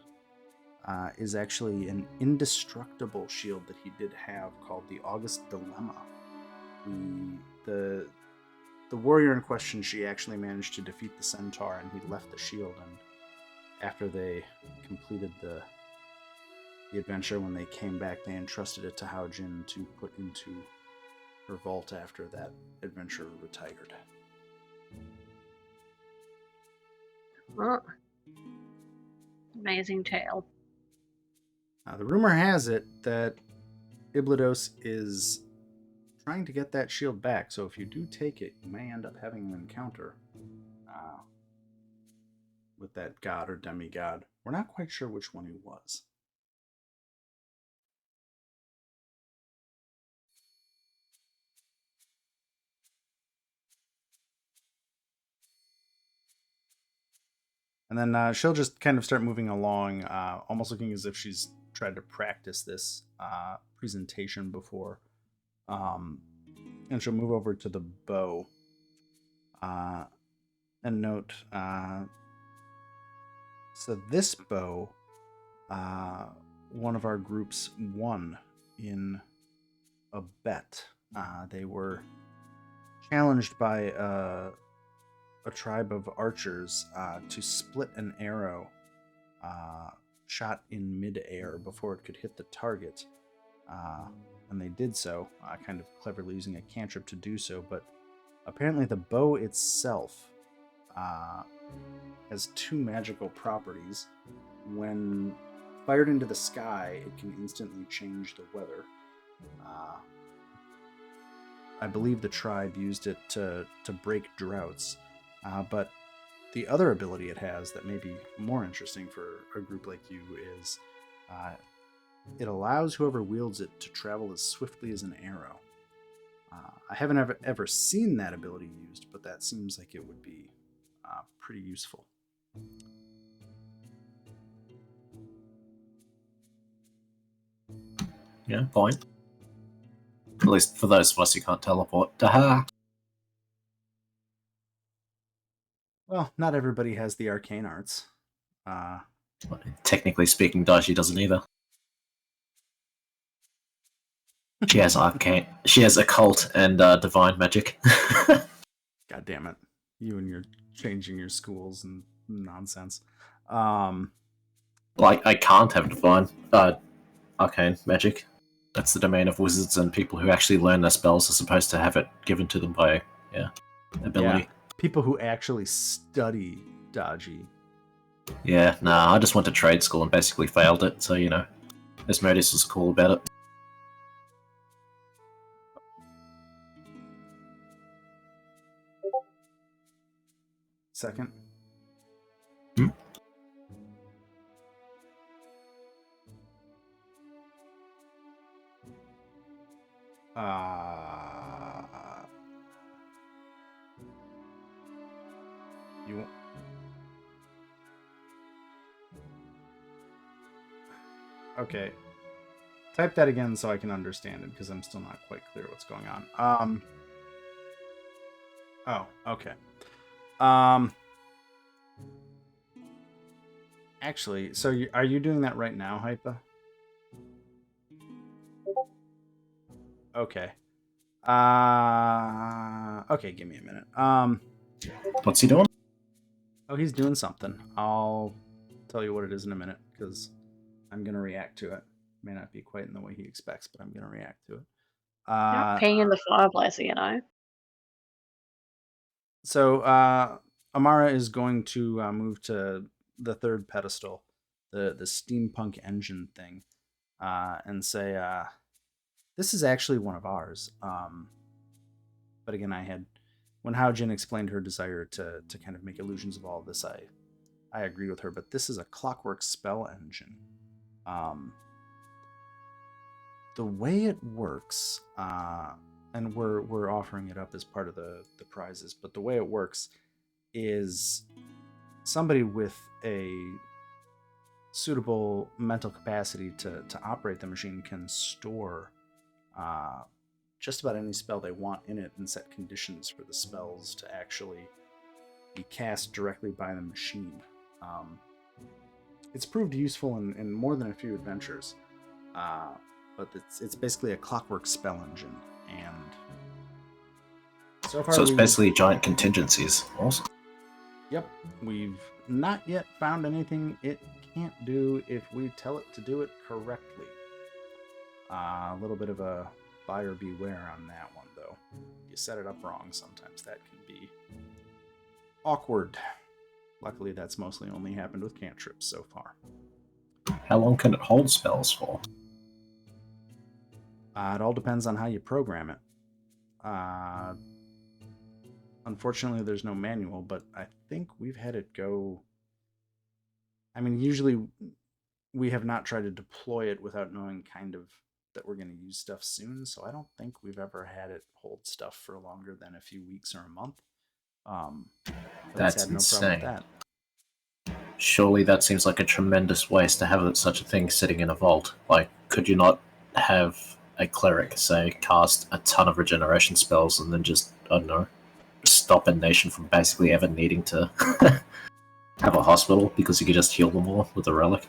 is actually an indestructible shield that he did have called the August Dilemma. The warrior in question, she actually managed to defeat the centaur, and he left the shield. And after they completed the adventure, when they came back, they entrusted it to Haujin to put into her vault after that adventurer retired. Oh. Amazing tale. The rumor has it that Iblados is trying to get that shield back, so if you do take it, you may end up having an encounter with that god or demigod. We're not quite sure which one he was. And then she'll just kind of start moving along, almost looking as if she's tried to practice this presentation before. And she'll move over to the bow and note. So this bow, one of our groups won in a bet. They were challenged by a tribe of archers to split an arrow shot in mid-air before it could hit the target. And they did so, kind of cleverly using a cantrip to do so, but apparently the bow itself has 2 magical properties. When fired into the sky, it can instantly change the weather. I believe the tribe used it to break droughts, but the other ability it has that may be more interesting for a group like you is it allows whoever wields it to travel as swiftly as an arrow. I haven't ever seen that ability used, but that seems like it would be pretty useful. Yeah, fine. At least for those of us who can't teleport. Aha! Well, not everybody has the arcane arts. Technically speaking, Daishi doesn't either. She has arcane. She has occult and divine magic. God damn it! You and your changing your schools and nonsense. Like I can't have divine arcane magic. That's the domain of wizards and people who actually learn their spells are supposed to have it given to them by ability. Yeah, people who actually study Daji. Yeah, nah, I just went to trade school and basically failed it, so Asmodeus was cool about it. Second. Hmm? You. Okay. Type that again so I can understand it, because I'm still not quite clear what's going on. Oh, okay. Actually, so are you doing that right now, Hypa? Okay. Okay, give me a minute. What's he doing? Oh, he's doing something. I'll tell you what it is in a minute, because I'm going to react to it. May not be quite in the way he expects, but I'm going to react to it. Not peeing in the fireplace, So, Amara is going to move to the 3rd pedestal, the steampunk engine thing, and say, this is actually one of ours. But again, when Haojin explained her desire to kind of make illusions of all of this, I agreed with her, but this is a clockwork spell engine. The way it works, and we're offering it up as part of the prizes, but the way it works is somebody with a suitable mental capacity to operate the machine can store just about any spell they want in it and set conditions for the spells to actually be cast directly by the machine. It's proved useful in more than a few adventures, but it's basically a clockwork spell engine, and so far So it's basically giant contingencies. Awesome. Yep, we've not yet found anything it can't do if we tell it to do it correctly. A little bit of a buyer beware on that one, though. You set it up wrong, sometimes that can be awkward. Luckily, that's mostly only happened with cantrips so far. How long can it hold spells for? It all depends on how you program it. Unfortunately, there's no manual, but I think we've had it go... I mean, usually we have not tried to deploy it without knowing kind of that we're going to use stuff soon, so I don't think we've ever had it hold stuff for longer than a few weeks or a month. That's insane. With that. surely that seems like a tremendous waste to have such a thing sitting in a vault. Like, could you not have a cleric, say, cast a ton of regeneration spells and then just, I don't know, stop a nation from basically ever needing to have a hospital because you could just heal them all with a relic?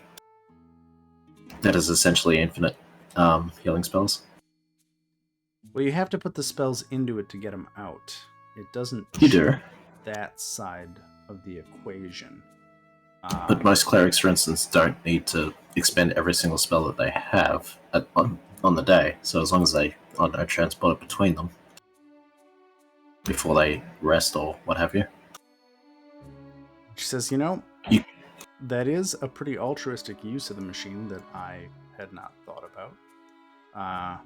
That is essentially infinite healing spells. Well, you have to put the spells into it to get them out. It doesn't You do. show that side of the equation. But most clerics, for instance, don't need to expend every single spell that they have on the day. So as long as they, I don't know, transport it between them before they rest or what have you. She says, that is a pretty altruistic use of the machine that I had not thought about.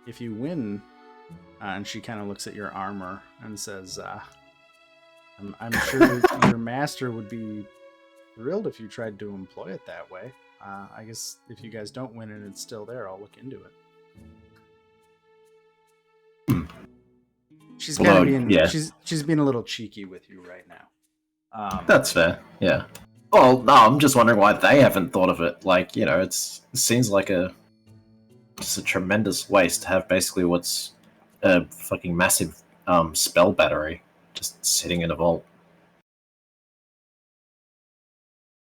If you win, and she kind of looks at your armor and says, I'm sure your master would be thrilled if you tried to employ it that way. I guess if you guys don't win and it's still there, I'll look into it. She's kind of being, she's being a little cheeky with you right now. That's fair, yeah. Well, no, I'm just wondering why they haven't thought of it. Like, it seems like just a tremendous waste to have basically what's a fucking massive spell battery just sitting in a vault.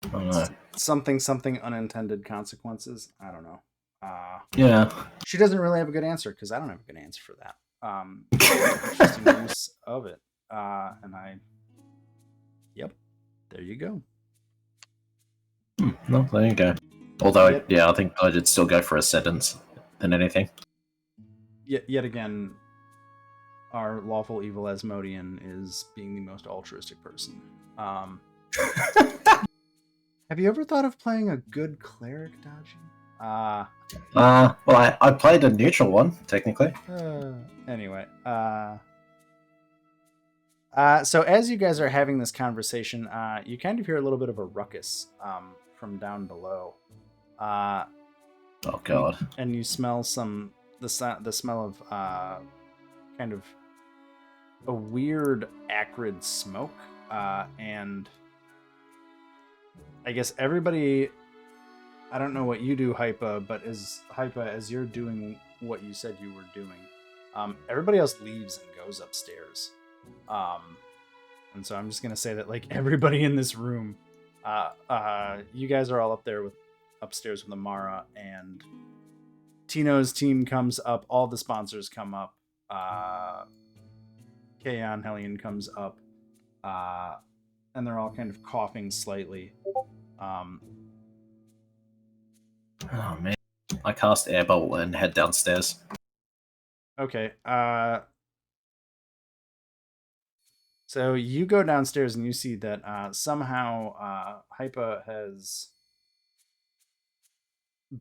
I don't know. Something unintended consequences. I don't know. Yeah. She doesn't really have a good answer because I don't have a good answer for that. Interesting use of it. Yep. There you go. No, there you go. Although, I think I'd still go for a sentence than anything. Yet again, our lawful evil Asmodean is being the most altruistic person. Have you ever thought of playing a good cleric, Dodgy? Well, I played a neutral one, technically. Anyway, so as you guys are having this conversation, you kind of hear a little bit of a ruckus from down below. Oh god! And you smell the smell of kind of a weird acrid smoke, and I guess everybody. I don't know what you do, Hypa, but as you're doing what you said you were doing, everybody else leaves and goes upstairs. And so I'm just gonna say that like everybody in this room, you guys are all up there upstairs with Amara, and Tino's team comes up. All the sponsors come up. Kaon Hellion comes up, and they're all kind of coughing slightly. Oh man! I cast Airbolt and head downstairs. Okay. So you go downstairs and you see that somehow Hypa has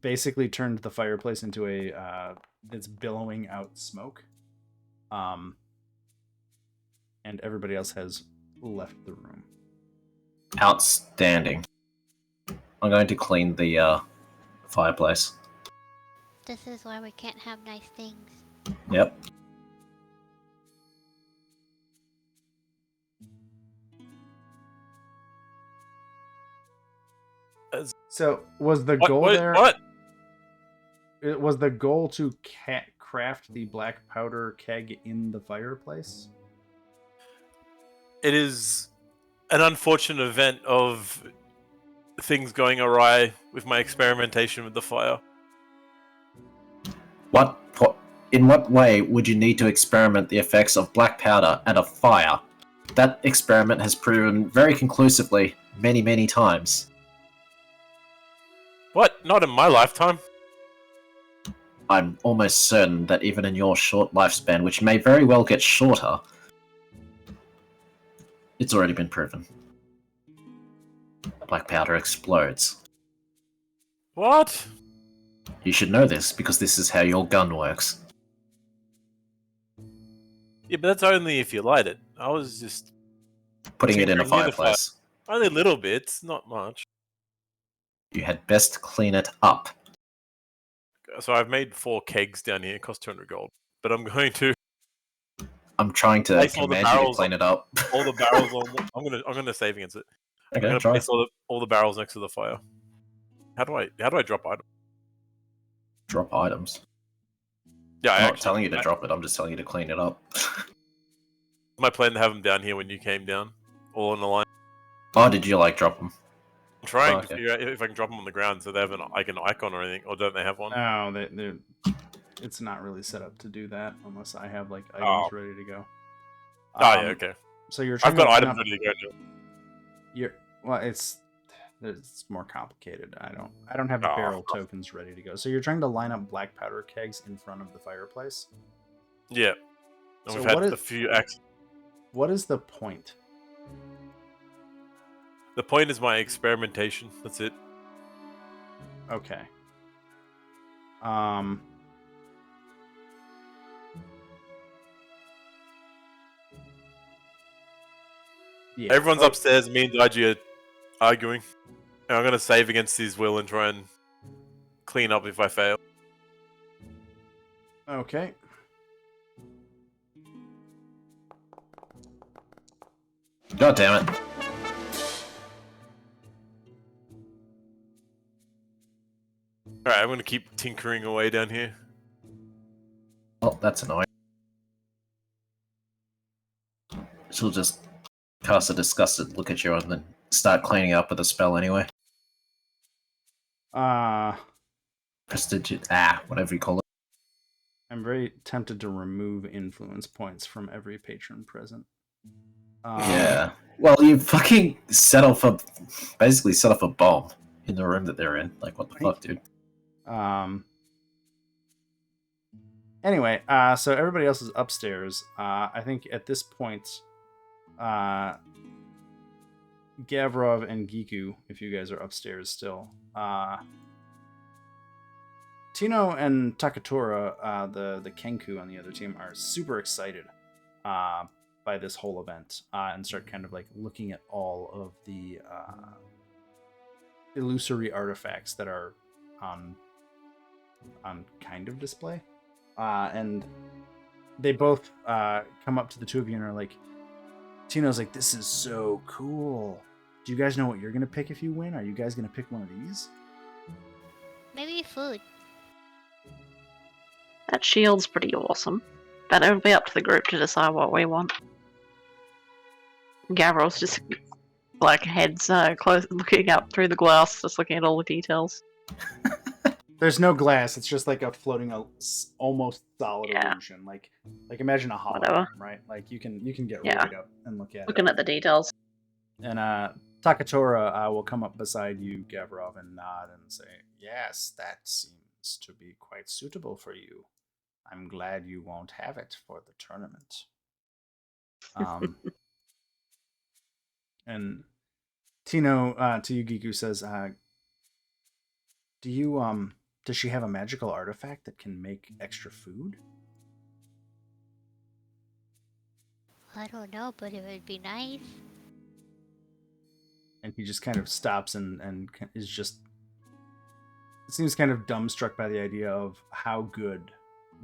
basically turned the fireplace into it's billowing out smoke. And everybody else has left the room. Outstanding. I'm going to clean the fireplace. This is why we can't have nice things. Yep. So was the goal there? What? It was the goal to craft the black powder keg in the fireplace? It is an unfortunate event of things going awry with my experimentation with the fire. In what way would you need to experiment the effects of black powder and a fire? That experiment has proven very conclusively many, many times. What? Not in my lifetime. I'm almost certain that even in your short lifespan, which may very well get shorter, it's already been proven. Black powder explodes. What? You should know this, because this is how your gun works. Yeah, but that's only if you light it. I was just putting it in a fireplace. Only little bits, not much. You had best clean it up. So I've made 4 kegs down here. It costs 200 gold. But I'm going to... I'm trying to command you to clean it up. All the barrels on... I'm gonna save against it. I'm Okay, gonna try. place all the barrels next to the fire. How do I drop items? Drop items. Yeah, I'm not telling you to drop it. I'm just telling you to clean it up. My plan to have them down here when you came down, all in a line. Oh, did you like drop them? I'm trying to okay. figure out if I can drop them on the ground so they have an icon or anything, or don't they have one? No, it's not really set up to do that unless I have like items ready to go. Yeah, okay. So you're trying I've got to line items up, ready to go. Well, it's more complicated. I don't have the barrel tokens ready to go. So you're trying to line up black powder kegs in front of the fireplace. Yeah. And So we've had a few acts. What is the point? The point is my experimentation. That's it. Okay. Yeah. Everyone's upstairs. Me and Daiji are arguing. And I'm gonna save against his will and try and clean up if I fail. Okay. God damn it. Alright, I'm gonna keep tinkering away down here. Oh, that's annoying. She'll just cast a disgusted look at you and then start cleaning up with a spell anyway. Prestigious. Whatever you call it. I'm very tempted to remove influence points from every patron present. Yeah. Well, you fucking basically set off a bomb in the room that they're in. Like, what the fuck, dude? Anyway, so everybody else is upstairs. I think at this point, Gavrov and Giku, if you guys are upstairs still. Tino and Takatora, the Kenku on the other team, are super excited by this whole event and start kind of like looking at all of the illusory artifacts that are on kind of display. And they both come up to the two of you and are like, Tino's like, this is so cool. Do you guys know what you're going to pick if you win? Are you guys going to pick one of these? Maybe food. That shield's pretty awesome, but it'll be up to the group to decide what we want. Gavril's just like heads close, looking up through the glass, just looking at all the details. There's no glass. It's just like a floating, almost solid illusion. Like imagine a hologram, right? Like you can get right up and look at looking at the details. And Takatora will come up beside you, Gavrov, and nod and say, "Yes, that seems to be quite suitable for you. I'm glad you won't have it for the tournament." And Tino to you, Giku, says, does she have a magical artifact that can make extra food? I don't know, but it would be nice. And he just kind of stops and is just... It seems kind of dumbstruck by the idea of how good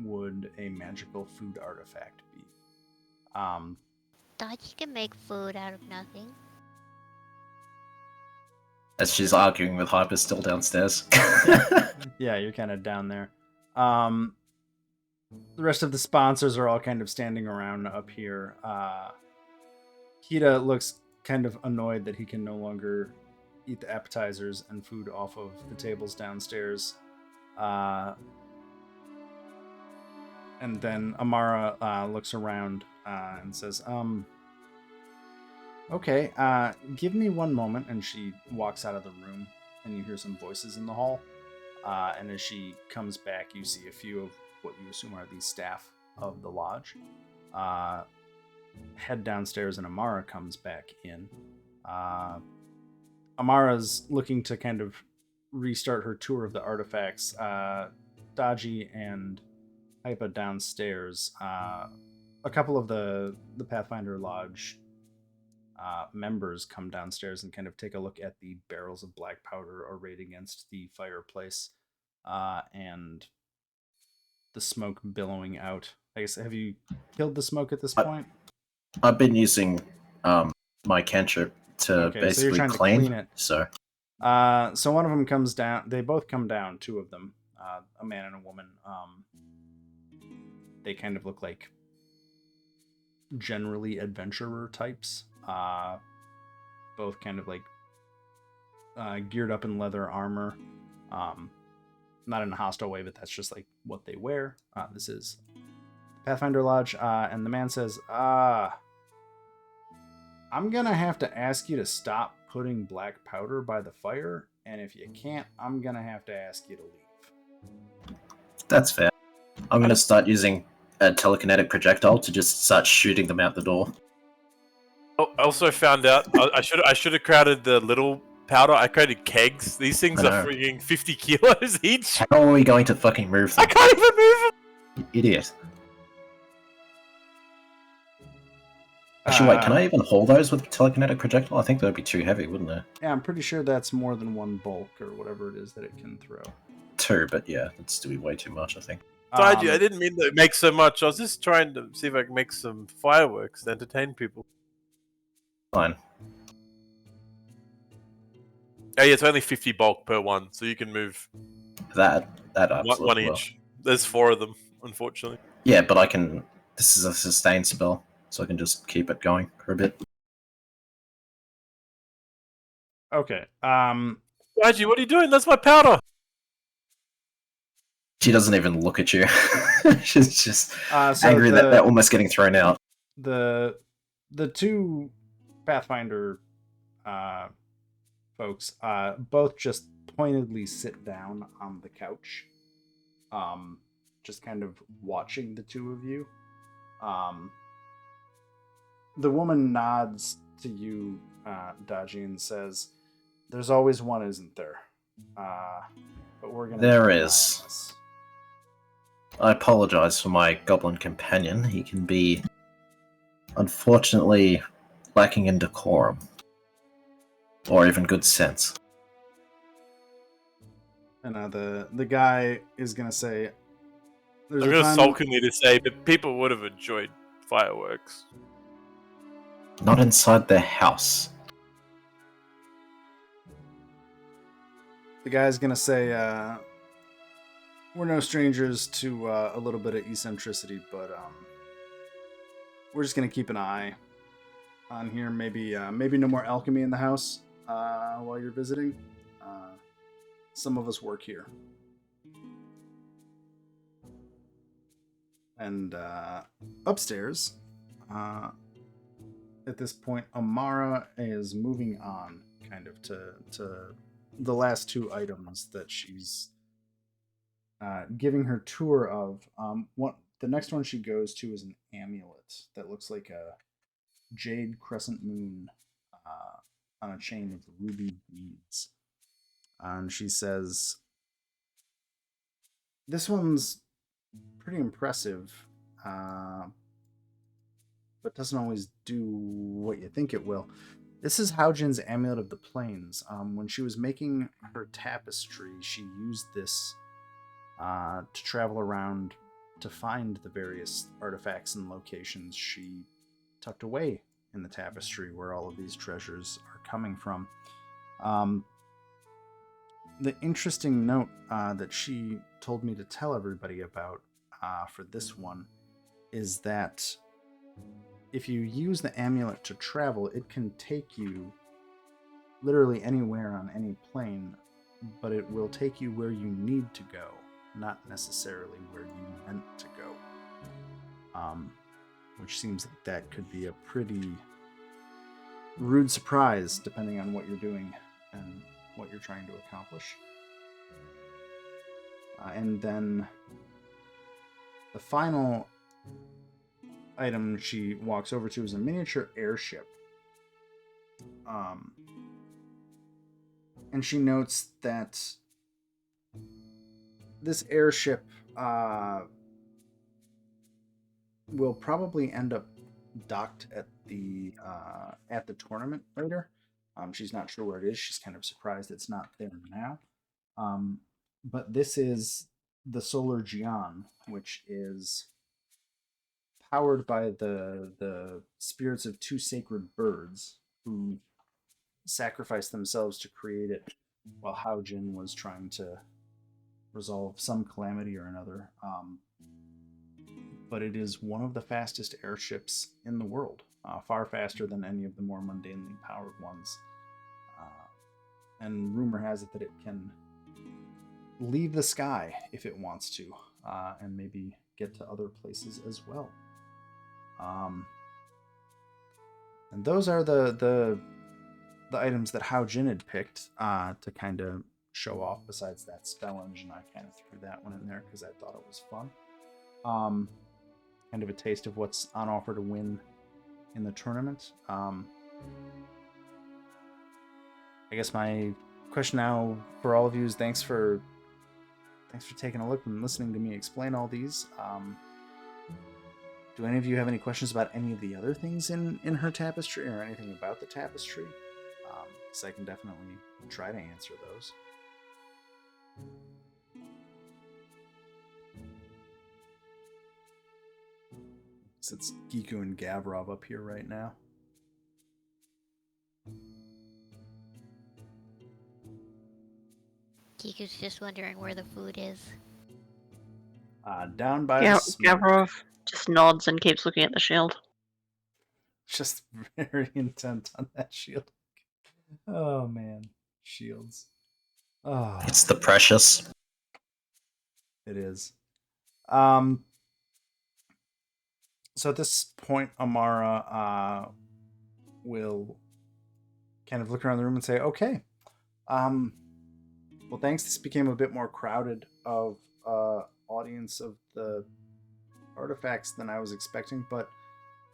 would a magical food artifact be. Thought you can make food out of nothing. As she's arguing with Hyper still downstairs. Yeah, you're kind of down there. The rest of the sponsors are all kind of standing around up here. Hida looks kind of annoyed that he can no longer eat the appetizers and food off of the tables downstairs. And then Amara looks around and says, okay, give me one moment. And she walks out of the room, and you hear some voices in the hall. And as she comes back, you see a few of what you assume are the staff of the lodge. Head downstairs, and Amara comes back in. Amara's looking to kind of restart her tour of the artifacts. Daji and Hypa downstairs. A couple of the Pathfinder Lodge members come downstairs and kind of take a look at the barrels of black powder arrayed against the fireplace and the smoke billowing out. I guess, have you killed the smoke at this point? I've been using my cantrip to Okay, so you're basically trying to clean. clean it. So So one of them comes down. They both come down. Two of them, a man and a woman. They kind of look like generally adventurer types. Both kind of like geared up in leather armor. Not in a hostile way, but that's just like what they wear. This is Pathfinder Lodge, and the man says, I'm gonna have to ask you to stop putting black powder by the fire, and if you can't, I'm gonna have to ask you to leave. that's fair. I'm going to start using a telekinetic projectile to just start shooting them out the door. Oh, I also found out I should have crowded the little powder. I created kegs. These things I are know. freaking 50 kilos each. How are we going to fucking move them? I can't even move them. You idiot. Actually, wait, can I even haul those with telekinetic projectile? I think that would be too heavy, wouldn't it? Yeah, I'm pretty sure that's more than one bulk or whatever it is that it can throw. 2, but yeah, that's still way too much, I think. I didn't mean to make so much. I was just trying to see if I can make some fireworks to entertain people. Fine. Oh yeah, it's only 50 bulk per one, so you can move That absolutely one will. each. There's 4 of them, unfortunately. Yeah, but I can... This is a sustained spell, so I can just keep it going for a bit. Okay. Raji, what are you doing? That's my powder! She doesn't even look at you. She's just So angry that they're almost getting thrown out. The two Pathfinder folks both just pointedly sit down on the couch, just kind of watching the two of you. The woman nods to you, Daji, and says, "There's always one, isn't there? But we're gonna." There keep an eye on is. this." I apologize for my goblin companion. He can be, unfortunately, lacking in decorum. Or even good sense. And the guy is gonna say, "There's I'm a going to time." sulkily to say that people would have enjoyed fireworks. Not inside their house. The guy's gonna say, "We're no strangers to a little bit of eccentricity, but we're just gonna keep an eye on here. Maybe no more alchemy in the house while you're visiting. Some of us work here." And upstairs, at this point, Amara is moving on, kind of to the last 2 items that she's giving her tour of. The next one she goes to is an amulet that looks like a jade crescent moon on a chain of ruby beads. And she says, "This one's pretty impressive, but doesn't always do what you think it will. This is Haujin's Amulet of the Plains. When she was making her tapestry, she used this to travel around to find the various artifacts and locations she tucked away in the tapestry where all of these treasures are coming from." The interesting note that she told me to tell everybody about for this one is that if you use the amulet to travel, it can take you literally anywhere on any plane, but it will take you where you need to go, not necessarily where you meant to go. Which seems like that could be a pretty rude surprise depending on what you're doing and what you're trying to accomplish. And then the final item she walks over to is a miniature airship. And she notes that this airship will probably end up docked at the tournament later. She's not sure where it is. She's kind of surprised it's not there now. But this is the Solar Gion, which is powered by the spirits of 2 sacred birds who sacrificed themselves to create it, while Haojin was trying to resolve some calamity or another. But it is one of the fastest airships in the world, far faster than any of the more mundanely powered ones. And rumor has it that it can leave the sky if it wants to, and maybe get to other places as well. And those are the items that Haojin had picked to kind of show off. Besides that spell engine, I kind of threw that one in there because I thought it was fun. Kind of a taste of what's on offer to win in the tournament. I guess my question now for all of you is thanks for taking a look and listening to me explain all these. Do any of you have any questions about any of the other things in her tapestry or anything about the tapestry? Because I can definitely try to answer those. So it's Giku and Gavrov up here right now. Kiku's just wondering where the food is. Down by the smoke. Gavrov just nods and keeps looking at the shield. Just very intent on that shield. Oh man, shields. Oh, It's the precious. it is. So at this point, Amara will kind of look around the room and say, "Okay, well, thanks. This became a bit more crowded of audience of the artifacts than I was expecting, but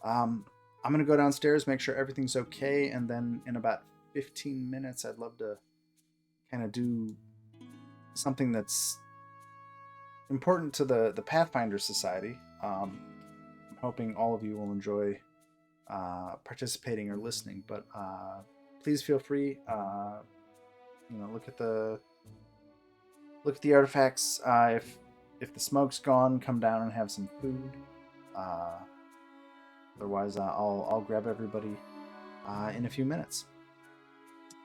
I'm going to go downstairs, make sure everything's okay, and then in about 15 minutes, I'd love to kind of do something that's important to the Pathfinder Society. I'm hoping all of you will enjoy participating or listening, but please feel free. Look at the artifacts. If the smoke's gone, come down and have some food. Otherwise, I'll grab everybody in a few minutes.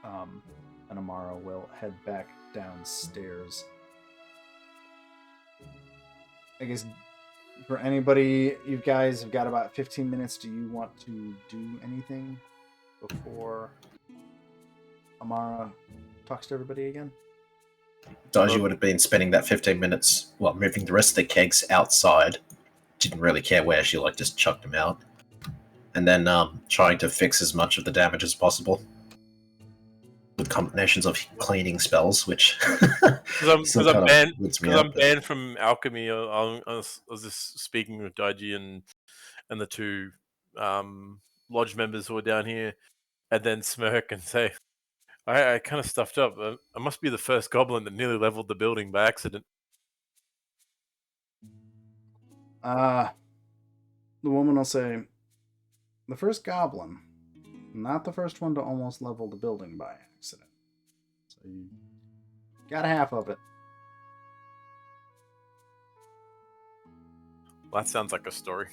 And Amara will head back downstairs. I guess for anybody, you guys have got about 15 minutes. Do you want to do anything before Amara talks to everybody again? Daiji would have been spending that 15 minutes, moving the rest of the kegs outside. Didn't really care where, she just chucked them out. And then trying to fix as much of the damage as possible. With combinations of cleaning spells, which... Because I'm banned from alchemy. I was just speaking with Daiji and the two lodge members who are down here, and then smirk and say, I kind of stuffed up. I must be the first goblin that nearly leveled the building by accident. The woman will say, the first goblin, not the first one to almost level the building by accident. So you got half of it. Well, that sounds like a story.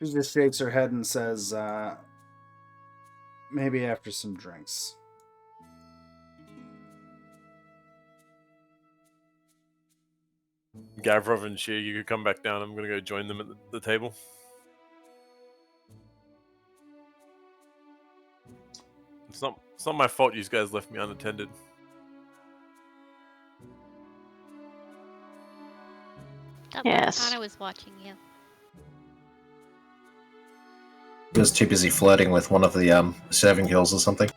She just shakes her head and says, maybe after some drinks. Gavrov and Shir, you could come back down. I'm going to go join them at the table. It's not my fault you guys left me unattended. Yes. Anna was watching you. He was too busy flirting with one of the serving girls or something.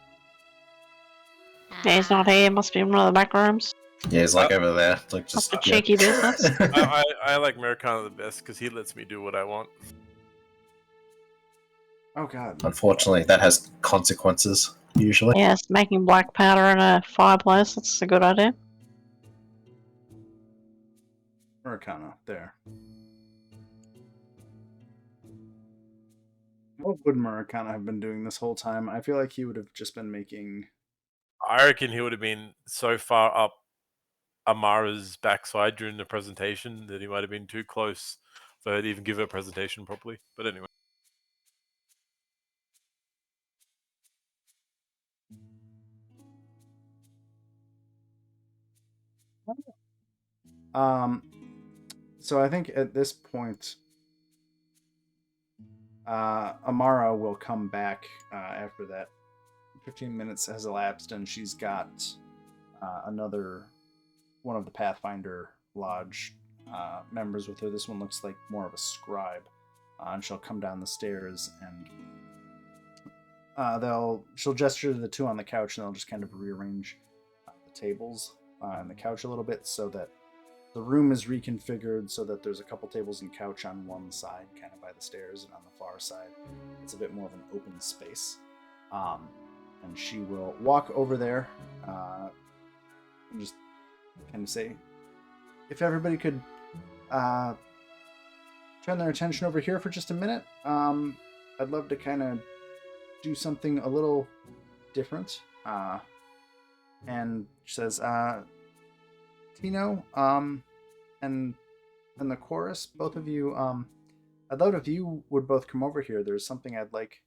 Yeah, he's not here. Must be in one of the back rooms. Yeah, he's over there. Just a cheeky business. I like Americana the best because he lets me do what I want. Oh god. Unfortunately, that has consequences, usually. Yes, making black powder in a fireplace, that's a good idea. Americana, there. What would Murakana have been doing this whole time? I feel like he would have just been making... I reckon he would have been so far up Amara's backside during the presentation that he might have been too close for her to even give her presentation properly. But anyway. So I think at this point, Amara will come back after that. 15 minutes has elapsed, and she's got another one of the Pathfinder Lodge members with her. This one looks like more of a scribe, and she'll come down the stairs, and she'll gesture to the two on the couch, and they'll just kind of rearrange the tables and the couch a little bit so that the room is reconfigured so that there's a couple tables and couch on one side, kind of by the stairs, and on the far side, it's a bit more of an open space. And she will walk over there and just kind of say, if everybody could turn their attention over here for just a minute, I'd love to kind of do something a little different. And she says, Tino, and the chorus, both of you, I'd love if you would both come over here. There's something I'd like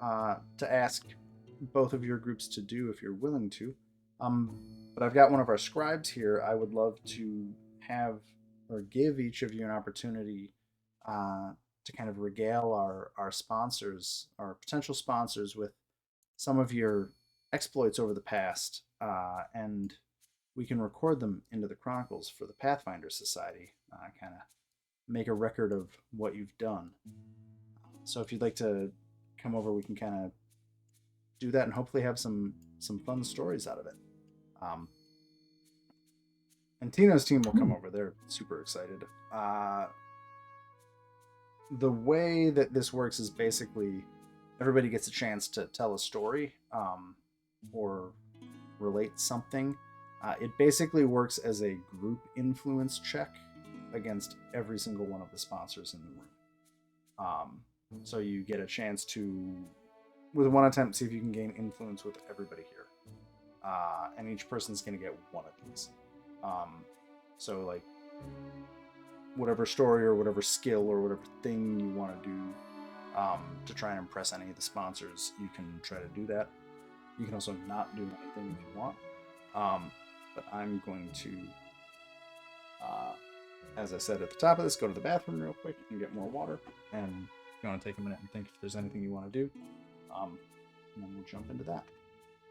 to ask both of your groups to do if you're willing to. But I've got one of our scribes here. I would love to have or give each of you an opportunity to kind of regale our sponsors, our potential sponsors, with some of your exploits over the past, and we can record them into the Chronicles for the Pathfinder Society, kind of make a record of what you've done. So if you'd like to come over, we can kind of do that and hopefully have some fun stories out of it. And Tino's team will come over. They're super excited. The way that this works is basically everybody gets a chance to tell a story or relate something. It basically works as a group influence check against every single one of the sponsors in the room. So you get a chance to, with one attempt, see if you can gain influence with everybody here. And each person's going to get one of these. So, like, whatever story or whatever skill or whatever thing you want to do to try and impress any of the sponsors, you can try to do that. You can also not do anything if you want. But I'm going to, as I said at the top of this, go to the bathroom real quick and get more water. And if you want to take a minute and think if there's anything you want to do, and then we'll jump into that.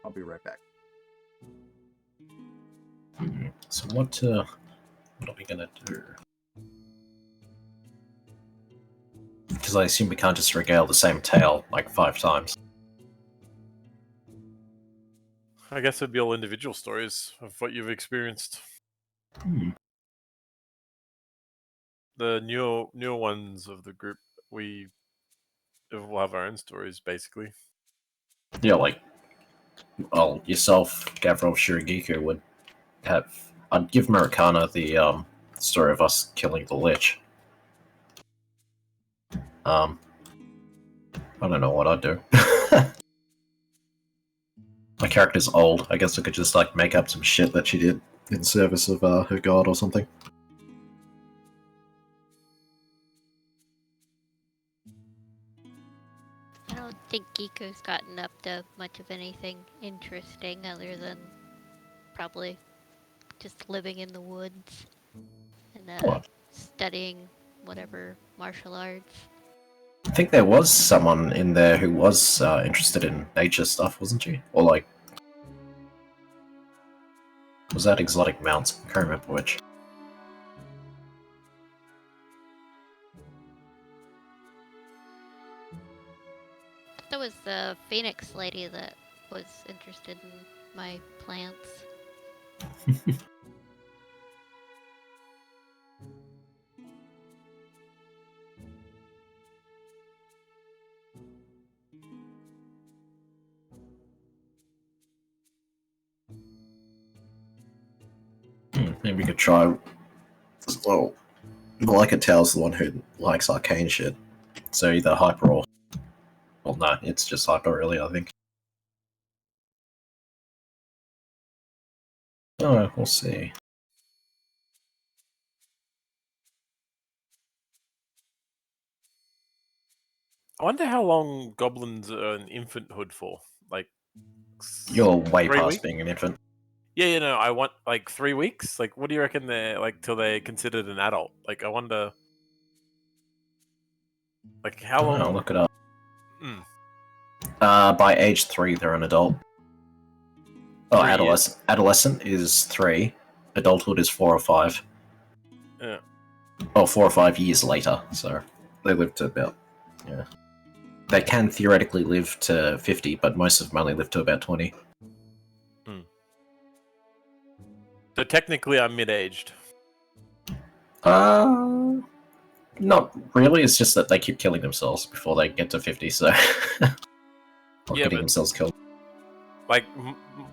I'll be right back. So what are we gonna do? Because I assume we can't just regale the same tale like 5 times. I guess it'd be all individual stories of what you've experienced. The newer ones of the group, we will have our own stories, basically. Yeah, like, well, yourself, Gavril Shirigiku would have. I'd give Marikana the story of us killing the Lich. I don't know what I'd do. My character's old. I guess I could just like make up some shit that she did in service of her god or something. I don't think Giko's gotten up to much of anything interesting other than probably just living in the woods and studying whatever martial arts. I think there was someone in there who was interested in nature stuff, wasn't she? Or like, was that exotic mounts? I can't remember which. That was the Phoenix lady that was interested in my plants. Maybe we could try. Well, Malika Tail's the one who likes arcane shit. So either hyper or. Well, no, it's just hyper, really, I think. Oh, we'll see. I wonder how long goblins are an infanthood for. Like, You're way 3 past weeks? being an infant. Yeah, I want like 3 weeks. Like, what do you reckon they're like till they're considered an adult? Like, I wonder, like, how long? I'll look it up. Mm. By age 3, they're an adult. Oh, 3 years. Adolescent is 3. Adulthood is 4 or 5. Yeah. Oh, 4 or 5 years later. So they live to about. Yeah. They can theoretically live to 50, but most of them only live to about 20. So technically, I'm mid-aged. Not really. It's just that they keep killing themselves before they get to 50, so. Or Yeah, getting but- themselves killed. Like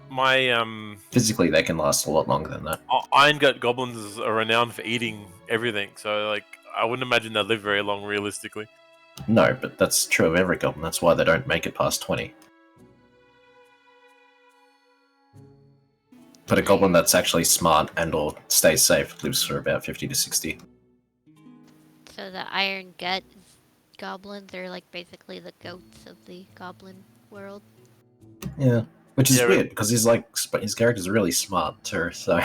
my Physically, they can last a lot longer than that. Iron Gut goblins are renowned for eating everything. So like, I wouldn't imagine they live very long, realistically. No, but that's true of every goblin. That's why they don't make it past 20. But a goblin that's actually smart and or stays safe lives for about 50 to 60. So the Iron Gut goblins are like basically the goats of the goblin world. Yeah. Which is Yeah, weird, because his character's really smart too, so...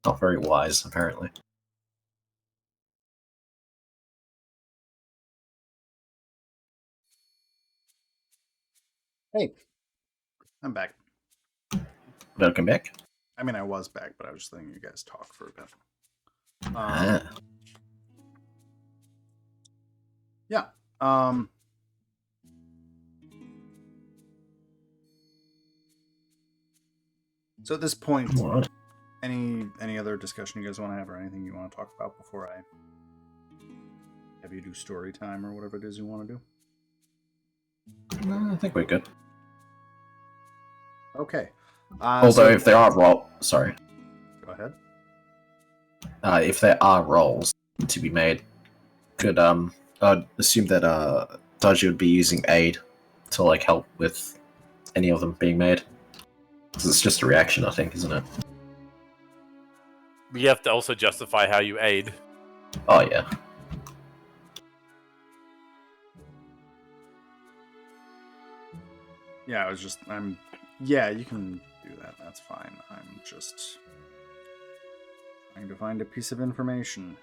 Not very wise, apparently. Hey, I'm back. Welcome back. I mean, I was back, but I was just letting you guys talk for a bit. Ah. Yeah. So at this point, Alright. any other discussion you guys want to have, or anything you want to talk about before I have you do story time or whatever it is you want to do? No, I think we're good. Okay. Although, if there are sorry. Go ahead. If there are rolls to be made, I'd assume that Daji would be using aid to like help with any of them being made. Because it's just a reaction, I think, isn't it? You have to also justify how you aid. Oh yeah. Yeah, yeah, you can do that. That's fine. I'm just trying to find a piece of information.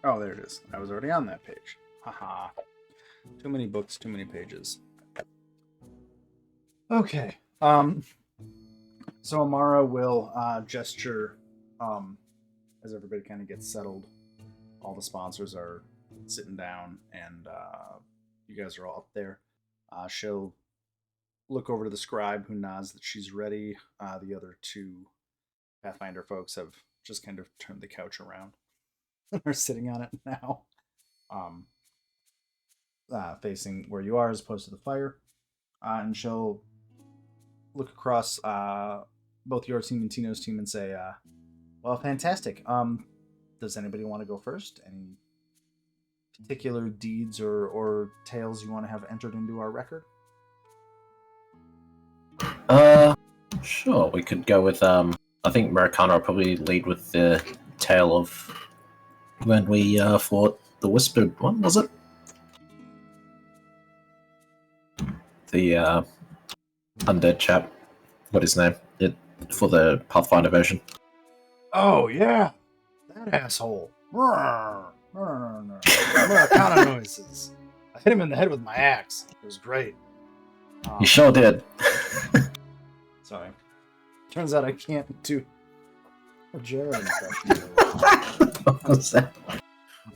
Oh, there it is. I was already on that page. Haha. Too many books, too many pages. Okay. So Amara will gesture as everybody kind of gets settled. All the sponsors are sitting down, and you guys are all up there. She'll look over to the scribe, who nods that she's ready. The other two Pathfinder folks have just kind of turned the couch around. Are sitting on it now, facing where you are as opposed to the fire. And she'll look across both your team and Tino's team and say, well, fantastic. Does anybody want to go first? Any particular deeds or tales you want to have entered into our record? Sure, we could go with, I think Maracana will probably lead with the tale of when we fought the Whispered one, was it? The undead chap. What his name? For the Pathfinder version. Oh, yeah. That asshole. Maracana noises. I hit him in the head with my axe. It was great. You sure did. Sorry. Turns out I can't do a Jared impression. What was that?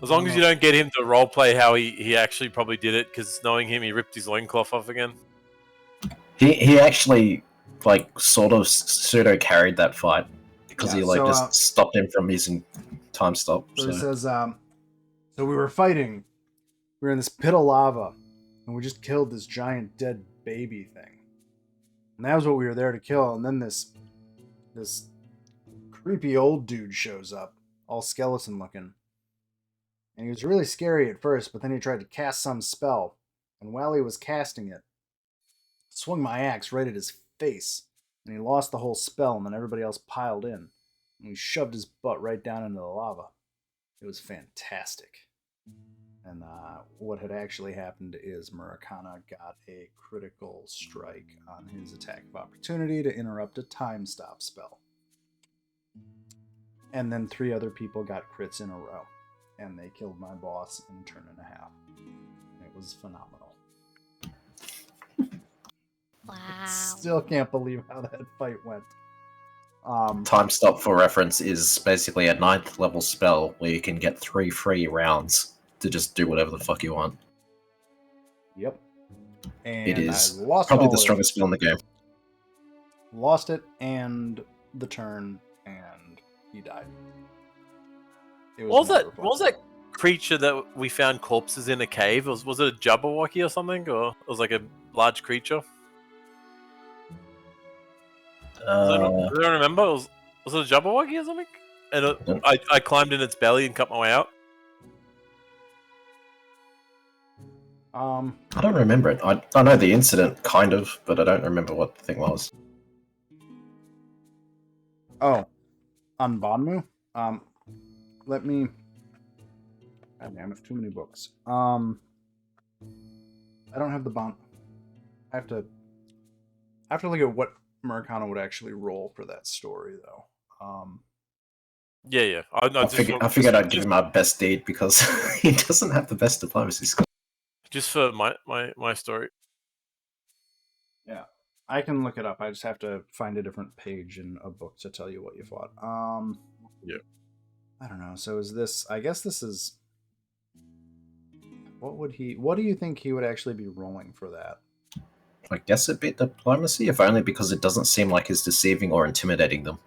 As long as you don't get him to roleplay how he actually probably did it, because knowing him, he ripped his loincloth off again. He actually, like, sort of pseudo carried that fight because Yeah, he like so, just stopped him from using time stop. So it says, so we were fighting. We were in this pit of lava, and we just killed this giant dead baby thing. And that was what we were there to kill. And then this creepy old dude shows up, all skeleton looking. And he was really scary at first, but then he tried to cast some spell. And while he was casting it, I swung my axe right at his face. And he lost the whole spell, and then everybody else piled in. And we shoved his butt right down into the lava. It was fantastic. And what had actually happened is Murakana got a critical strike on his attack of opportunity to interrupt a time stop spell. And then 3 other people got crits in a row. And they killed my boss in a turn and a half. It was phenomenal. Wow. Still can't believe how that fight went. Time stop, for reference, is basically a 9th level spell where you can get 3 free rounds to just do whatever the fuck you want. Yep. And It is I lost probably all the of strongest spell in the game. it. Lost it and the turn, and he died. It What never was fun. that creature that we found corpses in a cave? Was it a Jabberwocky or something? Or it was like a large creature? Does anyone remember? Was it a Jabberwocky or something? And I climbed in its belly and cut my way out. I don't remember it. I know the incident, kind of, but I don't remember what the thing was. Oh, on Banmu? Let me... God damn it, too many books. I don't have the Ban... I have to look at what Murakana would actually roll for that story, though. Yeah. I figured I'd give him our best deed because he doesn't have the best diplomacy skill. Just for my story. Yeah, I can look it up. I just have to find a different page in a book to tell you what you fought. Yeah. I don't know. So is this... I guess this is... What do you think he would actually be rolling for that? I guess it'd be diplomacy, if only because it doesn't seem like he's deceiving or intimidating them.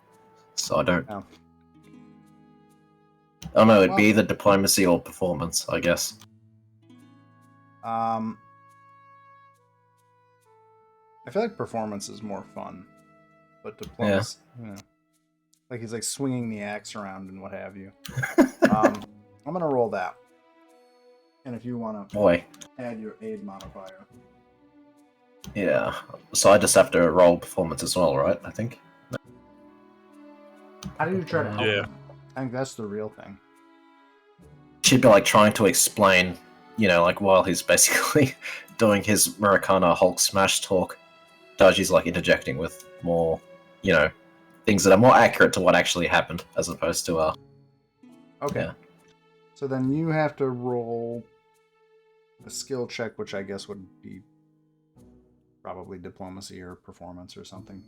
So I don't... Oh. Oh no, it'd be either diplomacy or performance, I guess. I feel like performance is more fun, but diplomacy, like he's like swinging the axe around and what have you. I'm gonna roll that, and if you want to add your aid modifier. Yeah, so I just have to roll performance as well, right? I think. How do you try to help Yeah. him? I think that's the real thing. She'd be like trying to explain, like while he's basically doing his Murakana Hulk smash talk, Daji's like interjecting with more, things that are more accurate to what actually happened, as opposed to Okay. Yeah. So then you have to roll a skill check, which I guess would be probably diplomacy or performance or something.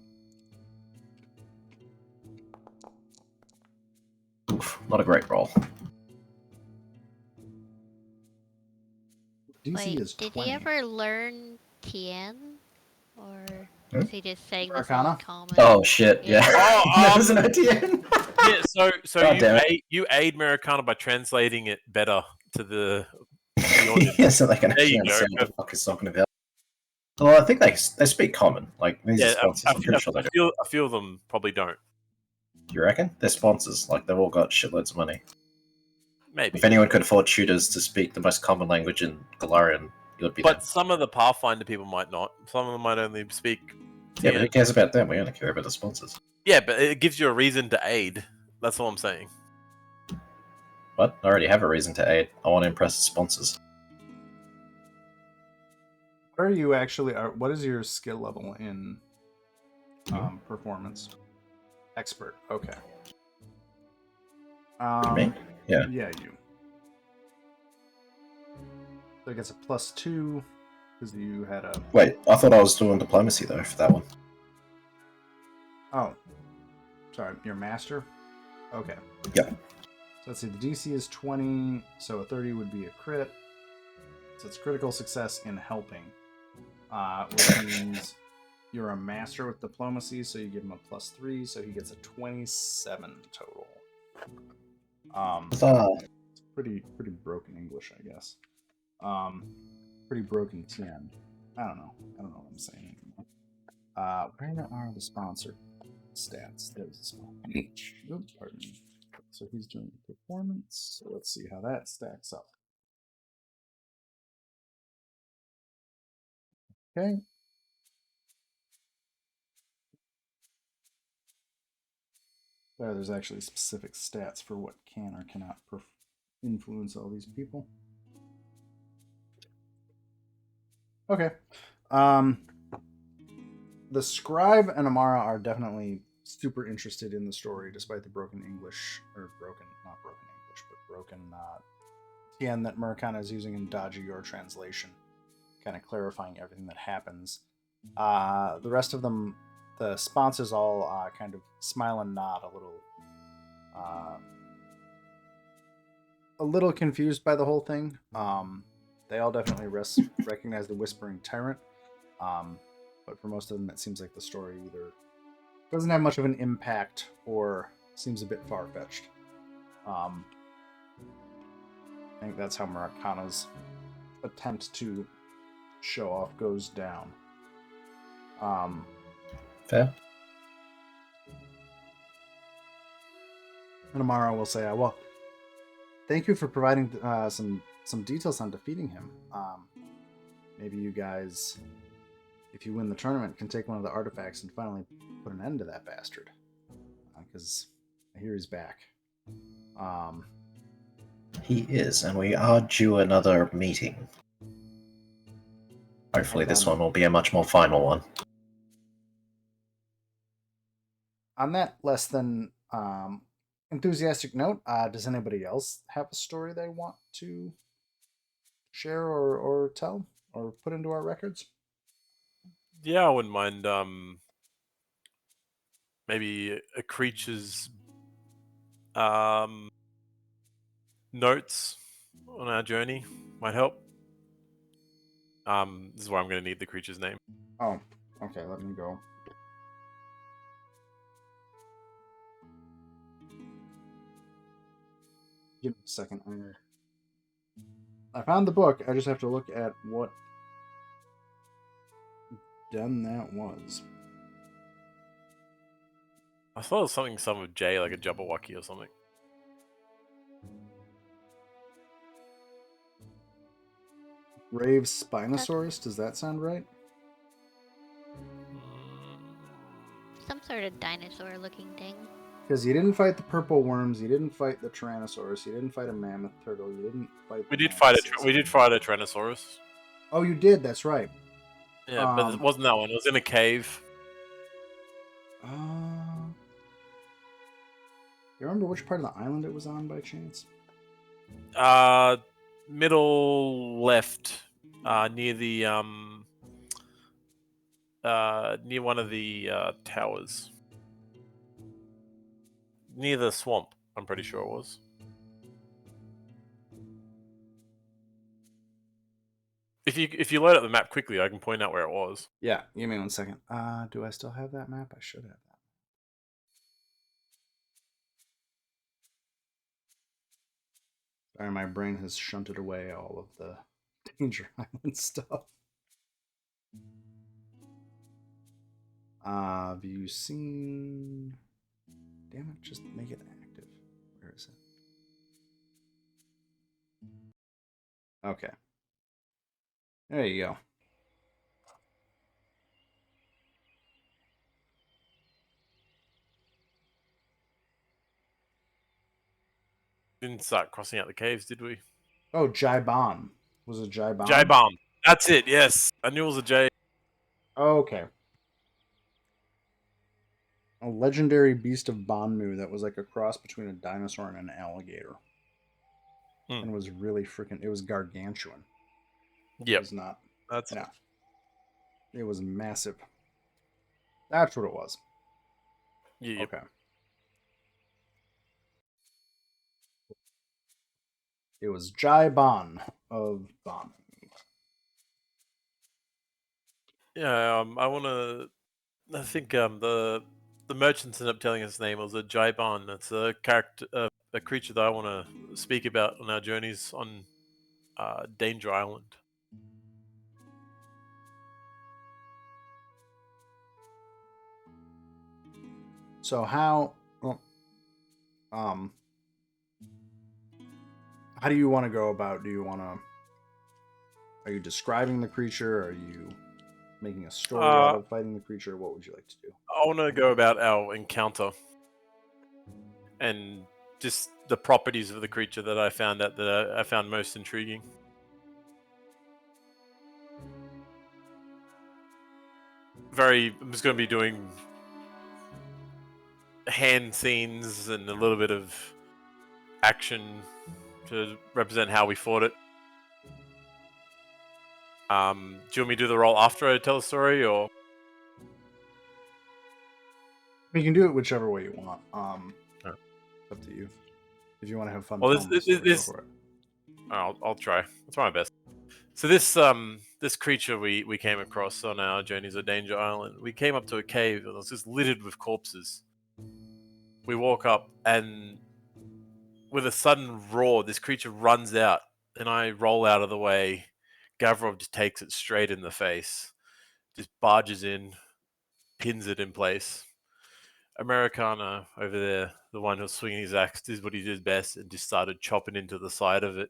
Oof, not a great roll. DC Wait, is 20. did he ever learn Tien? Or Hmm? is he just saying this Arcana? in common? Oh shit! Yeah, that was an idea. Yeah, so God damn it. you aid Murakana by translating it better to the audience. Yeah, so they can There you actually go. understand what the fuck he's talking about. Well, I think they speak common. Like these are Yeah, sponsors. I'm pretty sure they do. a few of them probably don't. You reckon? They're sponsors. Like they've all got shitloads of money. Maybe. If anyone could afford tutors to speak the most common language in Galarian, it would be But them. some of the Pathfinder people might not. Some of them might only speak Yeah, but Tien. who cares about them? We only care about the sponsors. Yeah, but it gives you a reason to aid. That's all I'm saying. What? I already have a reason to aid. I want to impress the sponsors. What are you actually? What is your skill level in performance? Expert. Okay. Me? Yeah. Yeah, you. So it gets a +2 because you had a. Wait, I thought I was doing diplomacy though for that one. Oh, sorry, your master. Okay. Yeah. So let's see. The DC is 20, so a 30 would be a crit. So it's critical success in helping, which means you're a master with diplomacy, so you give him a +3, so he gets a 27 total. It's pretty broken English, I guess. Pretty broken Tien. I don't know what I'm saying anymore. Where are the sponsor stats? There's a sponsor. Oops, pardon me. So he's doing performance. So let's see how that stacks up. Okay. There's actually specific stats for what can or cannot influence all these people. Okay. The scribe and Amara are definitely super interested in the story, despite the broken English, or not broken English, but broken TN that Murakana is using in dodgy your translation, kind of clarifying everything that happens. The rest of them, the sponsors all kind of smile and nod a little confused by the whole thing. They all definitely recognize the Whispering Tyrant. But for most of them, it seems like the story either doesn't have much of an impact or seems a bit far-fetched. I think that's how Murakana's attempt to show off goes down. Fair. And Amara will say, well, thank you for providing some details on defeating him. Maybe you guys, if you win the tournament, can take one of the artifacts and finally put an end to that bastard. Because I hear he's back. He is, and we are due another meeting. Hopefully this one will be a much more final one. On that less than enthusiastic note, does anybody else have a story they want to share or tell or put into our records? Yeah, I wouldn't mind maybe a creature's notes on our journey might help. This is where I'm going to need the creature's name. Oh, okay, let me go. Give me a second. I found the book. I just have to look at what den that was. I thought it was something some of J, like a Jabberwocky or something. Rave Spinosaurus, does that sound right? Some sort of dinosaur-looking thing. Because you didn't fight the purple worms, you didn't fight the Tyrannosaurus, you didn't fight a mammoth turtle, you didn't fight. We did fight a Tyrannosaurus. Oh, you did. That's right. Yeah, but it wasn't that one. It was in a cave. You remember which part of the island it was on by chance? Middle left, near the near one of the towers, near the swamp. I'm pretty sure it was. If you load up the map quickly, I can point out where it was. Yeah, give me 1 second. Do I still have that map? I should have that. Sorry, my brain has shunted away all of the Danger Island stuff. Have you seen... Damn it, just make it active. Where is it? Okay. There you go. Didn't start crossing out the caves, did we? Oh, Jaibon. Was it Jaibon? Jaibon. That's it, yes. I knew it was a J. Okay. A legendary beast of Banmu that was like a cross between a dinosaur and an alligator. And was really freaking... It was gargantuan. Yep. It was not... That's... Yeah. It was massive. That's what it was. Yep. Okay. It was Jaibon of Ban. Yeah, I think the merchants ended up telling us his name was a Jaibon. It's a character, a creature that I want to speak about on our journeys on Danger Island. So how do you want to go about? Are you describing the creature? Are you making a story out of fighting the creature? What would you like to do? I want to go about our encounter and just the properties of the creature that I found most intriguing. I'm just going to be doing hand scenes and a little bit of action to represent how we fought it. Do you want me to do the roll after I tell the story, or? You can do it whichever way you want. Oh. It's up to you. If you want to have fun, Well, telling the story, go for it. I'll try. I'll try my best. So this creature we came across on our journeys of Danger Island, we came up to a cave and it was just littered with corpses. We walk up and with a sudden roar, this creature runs out and I roll out of the way. Gavrov just takes it straight in the face, just barges in, pins it in place. Americana over there, the one who's swinging his axe, did what he did best and just started chopping into the side of it,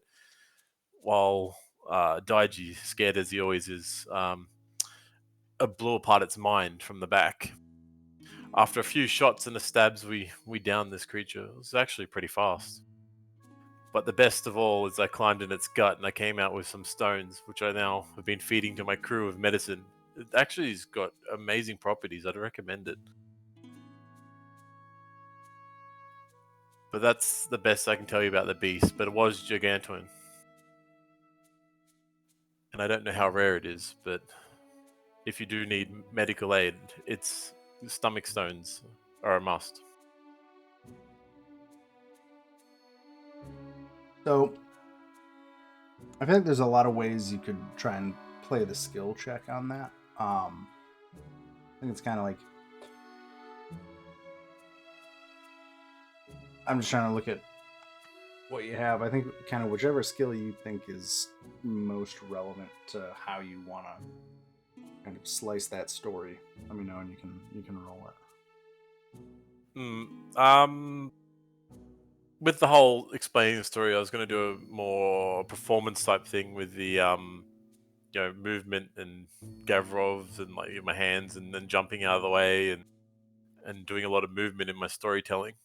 while Daiji, scared as he always is, blew apart its mind from the back. After a few shots and the stabs, we downed this creature. It was actually pretty fast. But the best of all is I climbed in its gut and I came out with some stones, which I now have been feeding to my crew of medicine. It actually has got amazing properties. I'd recommend it. But that's the best I can tell you about the beast, but it was gigantuan. And I don't know how rare it is, but if you do need medical aid, its stomach stones are a must. So, I feel like there's a lot of ways you could try and play the skill check on that. I think it's kind of like, I'm just trying to look at what you have. I think kind of whichever skill you think is most relevant to how you want to kind of slice that story. Let me know and you can roll it. With the whole explaining the story, I was going to do a more performance type thing with the movement and Gavrovs and like my hands and then jumping out of the way and doing a lot of movement in my storytelling.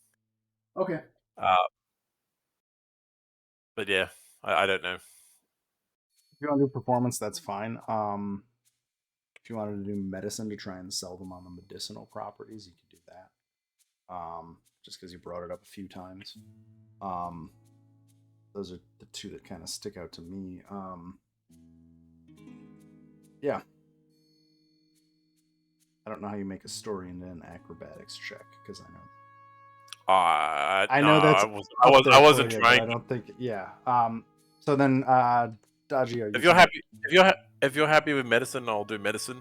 Okay. But yeah, I don't know. If you want to do performance, that's fine. If you wanted to do medicine to try and sell them on the medicinal properties, you could do that. Just because you brought it up a few times. Those are the two that kind of stick out to me. Yeah. I don't know how you make a story into an acrobatics check because I know. I know that's I wasn't trying. I don't think. Yeah. So then, Daji, are you? If you're happy with medicine, I'll do medicine.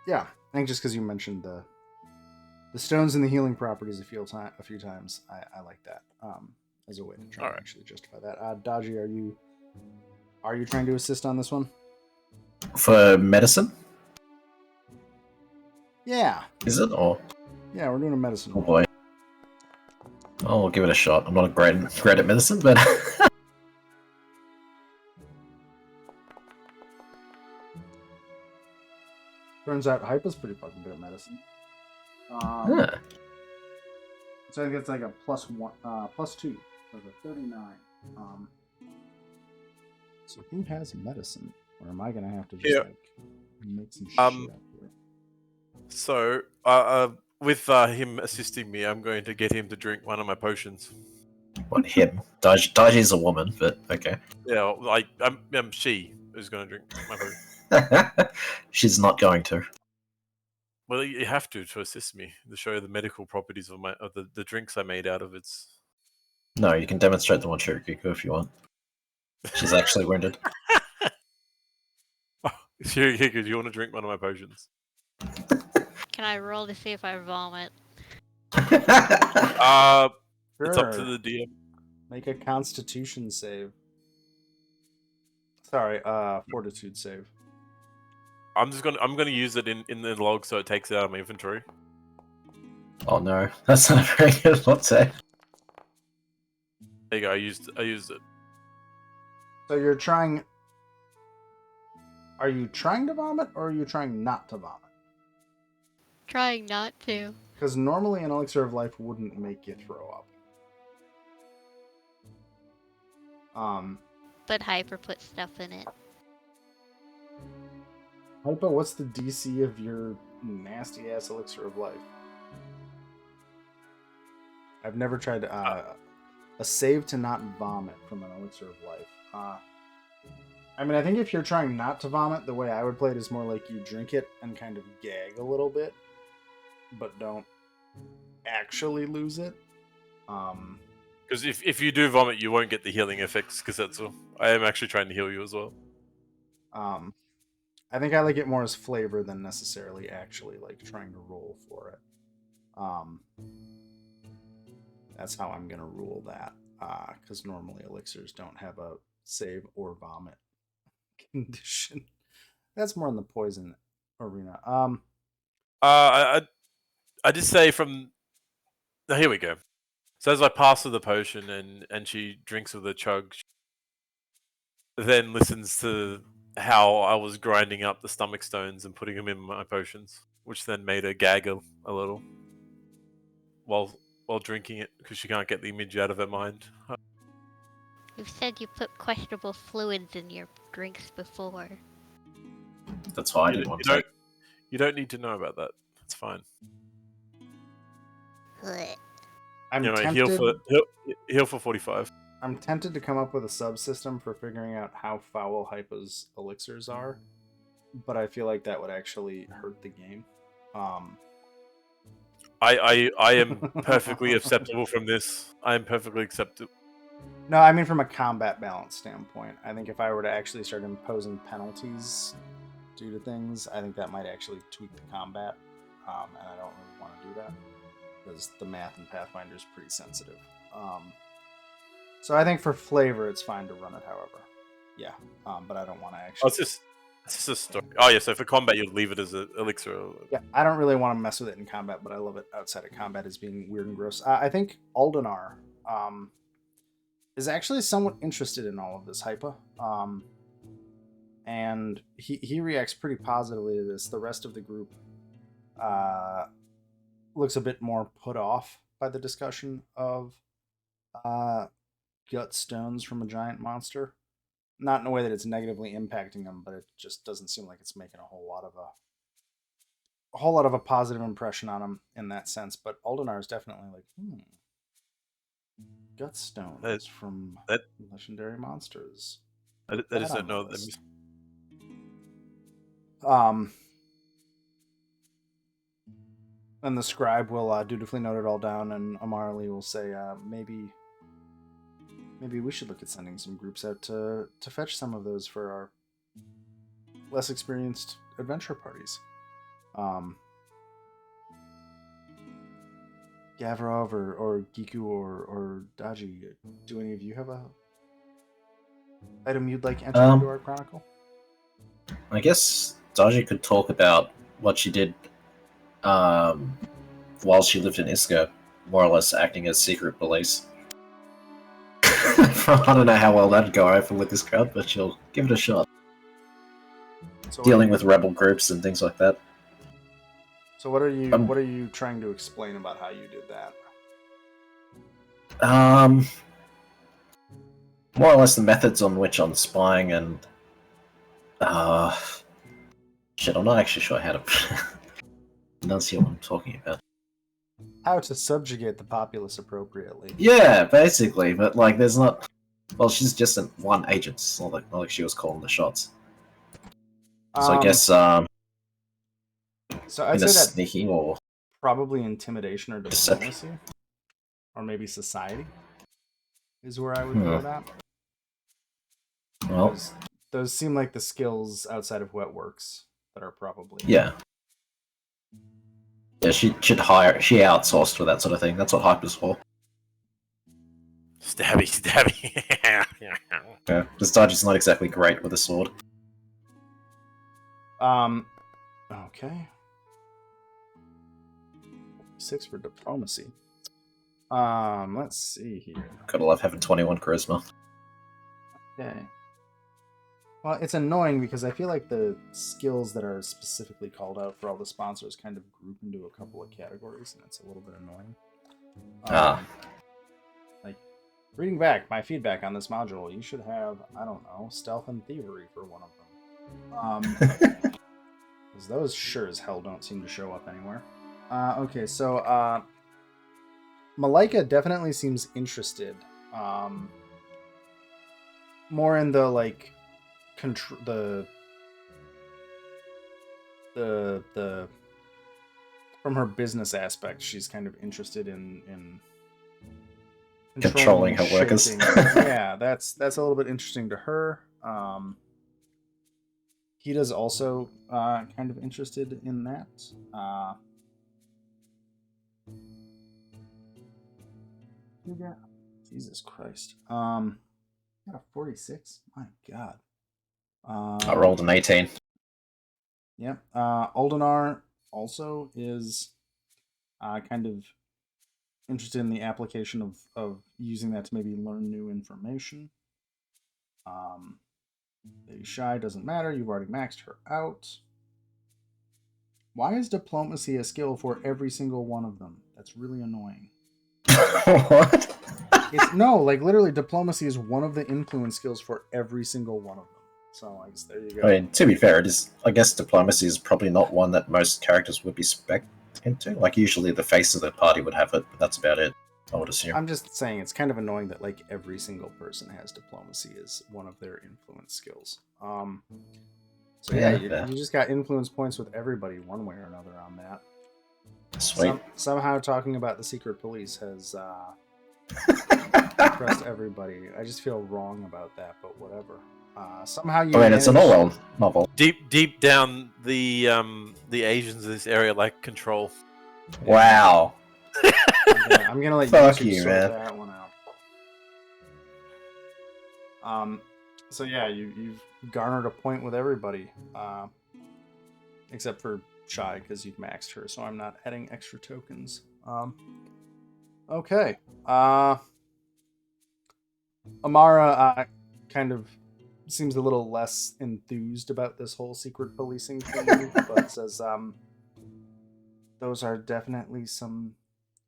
Yeah, I think just because you mentioned the stones and the healing properties a few times, I like that as a way to try and actually justify that. Daji, are you trying to assist on this one? For medicine? Yeah. Is it? Or yeah, we're doing a medicine. Oh boy. Oh, we'll give it a shot. I'm not great at medicine, but turns out Hypa's pretty fucking good at medicine. yeah. So I think it's like a +2, so a 39. So who has medicine, or am I gonna have to just make some shit up here? So, with him assisting me, I'm going to get him to drink one of my potions. What, him? Daji's a woman, but okay. Yeah, like she is going to drink my potion. She's not going to. Well, you have to assist me to show the medical properties of the drinks I made out of it. No, you can demonstrate them on Shurikiku if you want. She's actually wounded. Shurikiku, do you want to drink one of my potions? Can I roll to see if I vomit? It's up to the DM. Make a Constitution save. Sorry, Fortitude save. I'm gonna use it in the log so it takes it out of my inventory. Oh no, that's not a very good one save. There you go. I used it. So you're trying. Are you trying to vomit, or are you trying not to vomit? Trying not to. Because normally an elixir of life wouldn't make you throw up. But Hyper puts stuff in it. Hypa, what's the DC of your nasty ass elixir of life. I've never tried a save to not vomit from an elixir of life. I mean, I think if you're trying not to vomit, the way I would play it is more like you drink it and kind of gag a little bit, but don't actually lose it. Because if you do vomit, you won't get the healing effects, Kasetsu. I am actually trying to heal you as well. I think I like it more as flavor than necessarily actually like trying to roll for it. That's how I'm gonna rule that. Because normally elixirs don't have a save or vomit condition. That's more in the poison arena. I did say from. Oh, here we go. So as I pass her the potion and she drinks with a chug, she then listens to how I was grinding up the stomach stones and putting them in my potions, which then made her gag a little while drinking it because she can't get the image out of her mind. You've said you put questionable fluids in your drinks before. That's why I didn't want to. You don't need to know about that. It's fine. Blech. I'm Anyway, tempted. heal for 45. I'm tempted to come up with a subsystem for figuring out how foul Hypa's elixirs are, but I feel like that would actually hurt the game. I am perfectly acceptable from this. I am perfectly acceptable. No, I mean from a combat balance standpoint. I think if I were to actually start imposing penalties due to things, I think that might actually tweak the combat, and I don't really want to do that because the math in Pathfinder is pretty sensitive. So I think for flavor, it's fine to run it. However, yeah, but I don't want to actually. It's just a story. Oh yeah, so for combat, you'd leave it as an elixir. Yeah, I don't really want to mess with it in combat, but I love it outside of combat as being weird and gross. I think Aldenar is actually somewhat interested in all of this Hypa, and he reacts pretty positively to this. The rest of the group looks a bit more put off by the discussion of gut stones from a giant monster. Not in a way that it's negatively impacting them, but it just doesn't seem like it's making a whole lot of a positive impression on them in that sense. But Aldenar is definitely like, gut stones from legendary monsters. I just don't know them. And the scribe will dutifully note it all down, and Amarly will say, maybe we should look at sending some groups out to fetch some of those for our less experienced adventure parties. Gavrov or Giku or Daji, do any of you have a item you'd like entered into our chronicle? I guess Daji could talk about what she did while she lived in Iska, more or less acting as secret police. I don't know how well that'd go over with this crowd, but she'll give it a shot. So dealing with rebel groups and things like that. So what are you trying to explain about how you did that? More or less the methods on which I'm spying and shit, I'm not actually sure how to enunciate what I'm talking about. How to subjugate the populace appropriately. Yeah, basically, but like there's not. Well, she's just one agent. It's not like she was calling the shots. So I guess so I'd say that sneaking or probably intimidation or diplomacy, or maybe society is where I would go that. Well, those seem like the skills outside of wet works that are probably yeah. She outsourced for that sort of thing. That's what Hyper's for. Stabby. Yeah, this Daji's not exactly great with a sword. Okay. 6 for diplomacy. Let's see here. Gotta love having 21 charisma. Okay. Well, it's annoying because I feel like the skills that are specifically called out for all the sponsors kind of group into a couple of categories, and it's a little bit annoying. Like, reading back my feedback on this module, you should have, I don't know, stealth and thievery for one of them. Because those sure as hell don't seem to show up anywhere. Okay, so Malika definitely seems interested. More in the like the from her business aspect, she's kind of interested in Controlling her workers. Yeah, that's a little bit interesting to her. Hita's also kind of interested in that. Jesus Christ. Got a 46? My God. I rolled an 18. Yep. Aldenar also is kind of interested in the application of using that to maybe learn new information. Lady Shy doesn't matter. You've already maxed her out. Why is diplomacy a skill for every single one of them? That's really annoying. What? No, like literally, diplomacy is one of the influence skills for every single one of them. So I guess there you go. I mean, to be fair, I guess diplomacy is probably not one that most characters would be spec into. Like, usually the face of the party would have it, but that's about it, I would assume. I'm just saying it's kind of annoying that like every single person has diplomacy as one of their influence skills. So yeah, you just got influence points with everybody one way or another on that. Sweet. Somehow talking about the secret police has impressed everybody. I just feel wrong about that, but whatever. Somehow you. I mean, it's an Orwell novel. Deep down, the Asians in this area like control. Wow. I'm gonna let Fuck you you, sort man. that one out. So yeah, you've garnered a point with everybody, except for Shy because you've maxed her. So I'm not adding extra tokens. Okay. Amara kind of seems a little less enthused about this whole secret policing thing, but says those are definitely some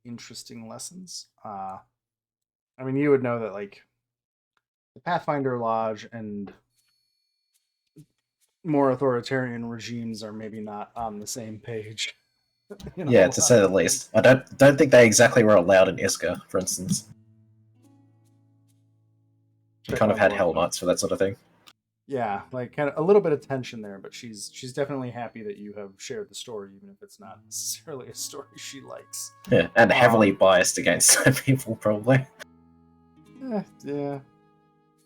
interesting lessons. I mean, you would know that like the Pathfinder Lodge and more authoritarian regimes are maybe not on the same page. Yeah, to say the least. I don't think they exactly were allowed in Iska, for instance. She kind of had Hell Knights for that sort of thing. Yeah, like kind of a little bit of tension there, but she's definitely happy that you have shared the story, even if it's not necessarily a story she likes. Yeah, and heavily biased against some people, probably. Yeah.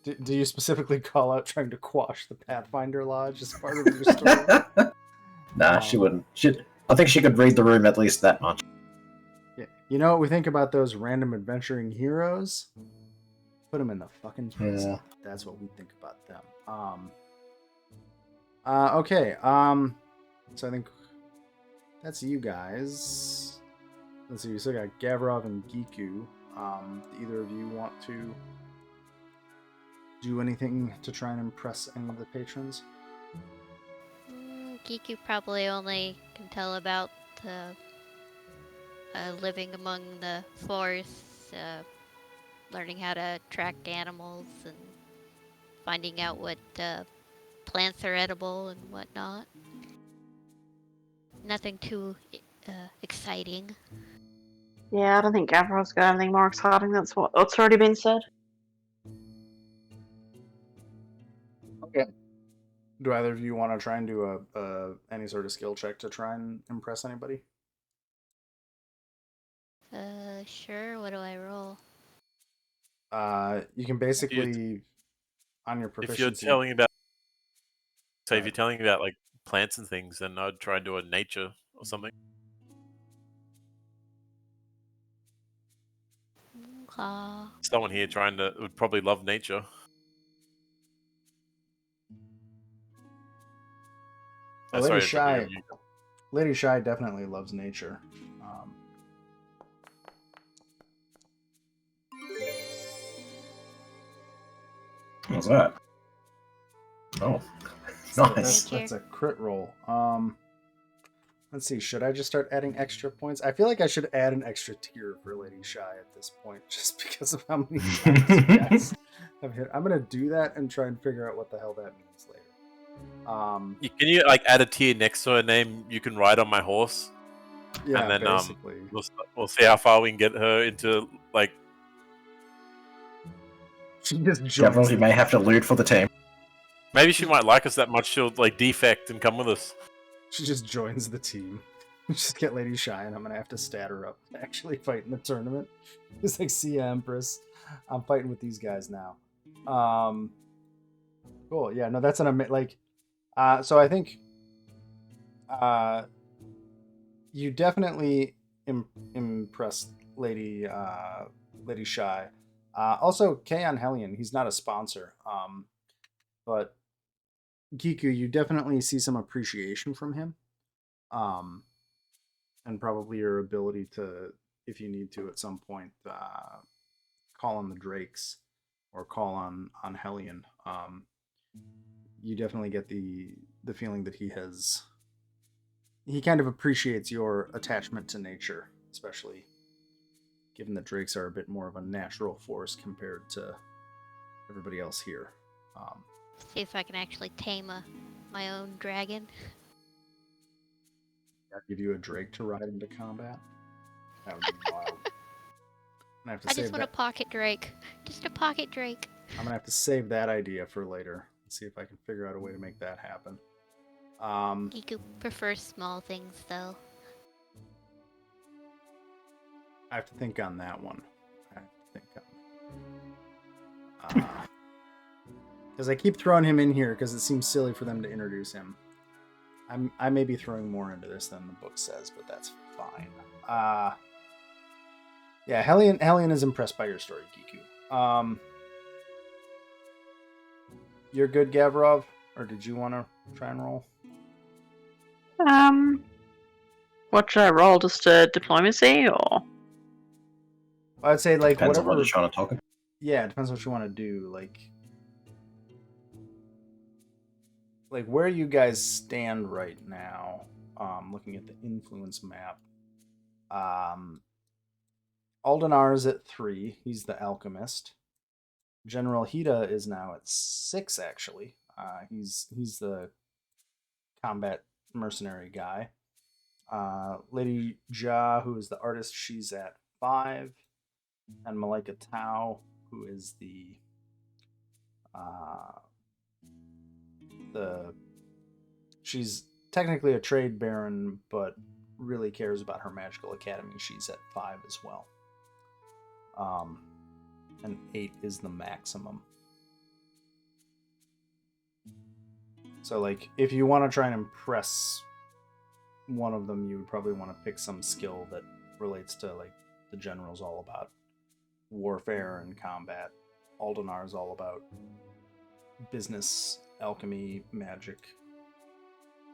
Do you specifically call out trying to quash the Pathfinder Lodge as part of your story? Nah, she wouldn't. I think she could read the room at least that much. Yeah. You know what we think about those random adventuring heroes? Put them in the fucking prison. Yeah. That's what we think about them. Okay. So I think that's you guys. Let's see. We still got Gavrov and Giku. Do either of you want to do anything to try and impress any of the patrons? Giku probably only can tell about the living among the forests, learning how to track animals, and finding out what plants are edible and whatnot. Nothing too exciting. Yeah, I don't think Gavrov's got anything more exciting. That's what's already been said. Okay. Do either of you want to try and do any sort of skill check to try and impress anybody? Sure. What do I roll? You can basically on your proficiency. If you're telling about, if you're telling about like plants and things, then I'd try and do a nature or something. Someone here would probably love nature. Lady Shy definitely loves nature. What's that? Oh, nice. That's a crit roll. Let's see. Should I just start adding extra points? I feel like I should add an extra tier for Lady Shy at this point, just because of how many times you guys have hit. I'm gonna do that and try and figure out what the hell that means later. Can you like add a tier next to her name? You can ride on my horse. Yeah, and then basically. we'll see how far we can get her into like. She just joins. Definitely may have to loot for the team. Maybe she might like us that much. She'll like defect and come with us. She just joins the team. Just get Lady Shy, and I'm gonna have to stat her up to actually fight in the tournament. It's like, see ya, Empress. I'm fighting with these guys now. Cool. Yeah. No, that's an like. So I think. You definitely impressed Lady Shy. Also, Kaon Hellion. He's not a sponsor. But Giku, you definitely see some appreciation from him. And probably your ability to, if you need to at some point, call on the Drakes or call on Hellion. You definitely get the feeling that he kind of appreciates your attachment to nature, especially given that Drakes are a bit more of a natural force compared to everybody else here. See if I can actually tame my own dragon. I'll give you a Drake to ride into combat. That would be wild. I just want a pocket Drake. Just a pocket Drake. I'm gonna have to save that idea for later. See if I can figure out a way to make that happen. Giku prefers small things, though. I have to think on that one. Because I keep throwing him in here because it seems silly for them to introduce him. I may be throwing more into this than the book says, but that's fine. Yeah, Hellion is impressed by your story, Giku. You're good, Gavrov? Or did you want to try and roll? What should I roll? Just a diplomacy, or? I'd say like Depends whatever. on what you're trying to talk about. Yeah, it depends what you want to do. Like where you guys stand right now. Looking at the influence map. Aldenar's at 3. He's the alchemist. General Hida is now at 6. Actually, he's the combat mercenary guy. Lady Ja, who is the artist, she's at 5, and Malika Tao, who is she's technically a trade baron, but really cares about her magical academy. She's at 5 as well. And 8 is the maximum. So, like, if you want to try and impress one of them, you would probably want to pick some skill that relates to, like, the general's all about warfare and combat. Aldenar is all about business, alchemy, magic.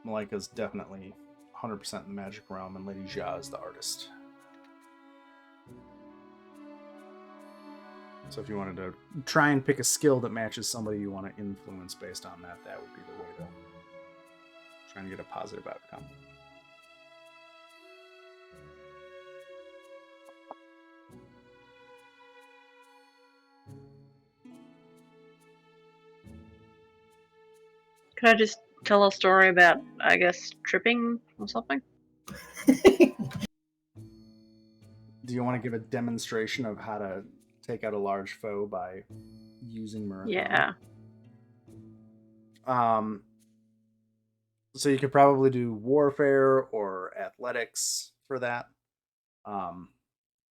Malika's definitely 100% in the magic realm, and Lady Jia is the artist. So if you wanted to try and pick a skill that matches somebody you want to influence based on that, that would be the way to try and get a positive outcome. Could I just tell a story about, I guess, tripping or something? Do you want to give a demonstration of how to take out a large foe by using Murakami? Yeah. So you could probably do warfare or athletics for that.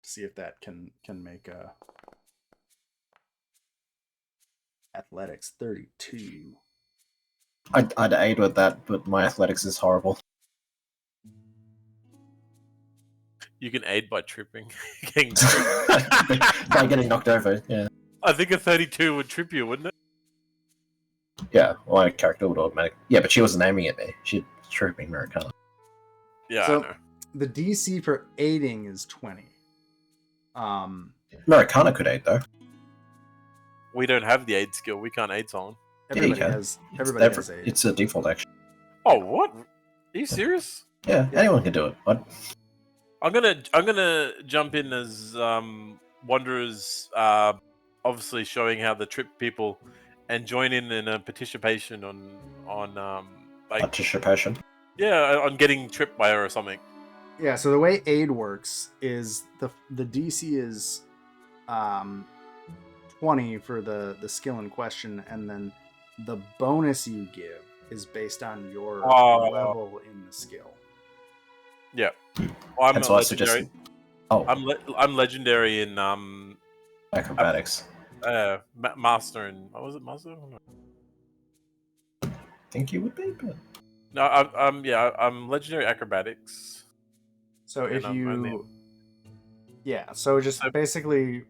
See if that can make a athletics 32. I'd aid with that, but my athletics is horrible. You can aid by tripping. By getting knocked over, yeah. I think a 32 would trip you, wouldn't it? Yeah, my character would automatically. Yeah, but she wasn't aiming at me. She's tripping Murakami. Yeah, So I know. the DC for aiding is 20. Murakami could aid, though. We don't have the aid skill. We can't aid someone. Everybody Yeah, has aid. It's a default action. Oh, what? Are you serious? Yeah, anyone can do it. What? I'm gonna jump in as Wanderers, obviously showing how the trip people and join in a participation on like Participation. on getting tripped by her or something. Yeah, so the way aid works is the DC is 20 for the skill in question, and then the bonus you give is based on your level in the skill. Yeah. Well, I'm And not so I legendary. suggested. Oh, I'm legendary in acrobatics. master and what was it, master? I think you would be, but No, I'm legendary acrobatics. So if And I'm only- you, yeah, so just So- basically